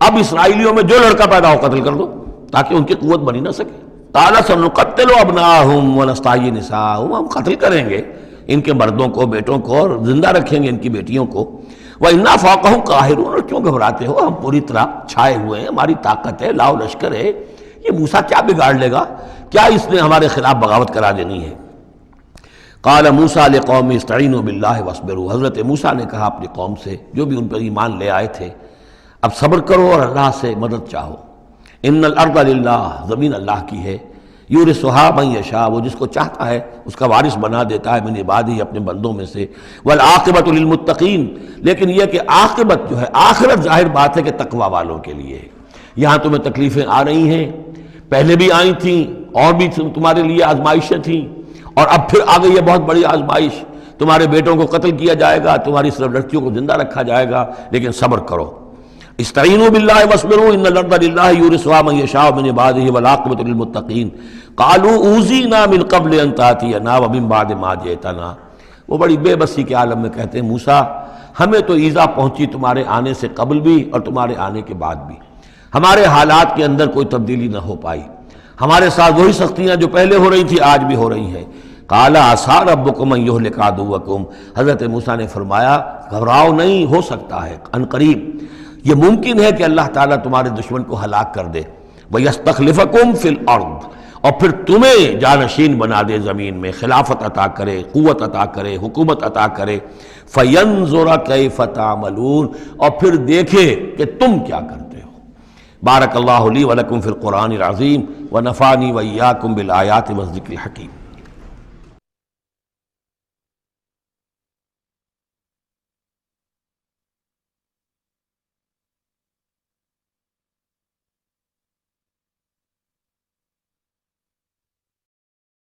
اب اسرائیلیوں میں جو لڑکا پیدا ہو قتل کر دو تاکہ ان کی قوت بنی نہ سکے۔ قال سنقتل ابناءہم ونستحیی نساءہم، ہم قتل کریں گے ان کے مردوں کو، بیٹوں کو، اور زندہ رکھیں گے ان کی بیٹیوں کو۔ وَإِنَّا فَوْقَهُمْ قَاهِرُونَ، اور کیوں گھبراتے ہو، ہم پوری طرح چھائے ہوئے ہیں، ہماری طاقت ہے، لاؤ لشکر ہے، یہ موسیٰ کیا بگاڑ لے گا، کیا اس نے ہمارے خلاف بغاوت کرا دینی ہے۔ قال موسیٰ لقومہ استعینوا باللہ واصبروا، حضرت موسیٰ نے کہا اپنی قوم سے جو بھی ان پر ایمان لے آئے تھے، اب صبر کرو اور اللہ سے مدد چاہو۔ ان الارض للہ، زمین اللہ کی ہے، یورثھا من یشاء، وہ جس کو چاہتا ہے اس کا وارث بنا دیتا ہے، من عبادہ، اپنے بندوں میں سے، والعاقبۃ للمتقین، لیکن یہ کہ عاقبت جو ہے، آخرت ظاہر بات ہے کہ تقوی والوں کے لیے ہے۔ یہاں تمہیں تکلیفیں آ رہی ہیں، پہلے بھی آئی تھیں اور بھی تمہارے لیے آزمائشیں تھیں، اور اب پھر آ گئی ہے بہت بڑی آزمائش، تمہارے بیٹوں کو قتل کیا جائے گا، تمہاری صرف لڑکیوں کو زندہ رکھا جائے گا، لیکن صبر کرو۔ استعینوا باللہ واصبروا ان الارض للہ یورثھا من یشاء من عبادہ والعاقبۃ للمتقین قالوا اوذینا من قبل ان تاتینا ومن بعد ما جئتنا، وہ بڑی بے بسی کے عالم میں کہتے ہیں موسیٰ ہمیں تو ایذا پہنچی تمہارے آنے سے قبل بھی اور تمہارے آنے کے بعد بھی، ہمارے حالات کے اندر کوئی تبدیلی نہ ہو پائی، ہمارے ساتھ وہی سختیاں جو پہلے ہو رہی تھی آج بھی ہو رہی ہیں۔ قال عسیٰ ربکم ان یہلک عدوکم، حضرت موسیٰ نے فرمایا گھبراؤ نہیں، ہو سکتا ہے عن قریب یہ ممکن ہے کہ اللہ تعالیٰ تمہارے دشمن کو ہلاک کر دے، وَيَسْتَخْلِفَكُمْ فِي الْأَرْضِ، اور پھر تمہیں جانشین بنا دے زمین میں، خلافت عطا کرے، قوت عطا کرے، حکومت عطا کرے، فَيَنْظُرَ كَيْفَ تَعْمَلُونَ، اور پھر دیکھے کہ تم کیا کرتے ہو۔ بارک اللہ لی ولکم فی القرآن العظیم ونفعنی وإیاکم بالآیات والذکر الحکیم۔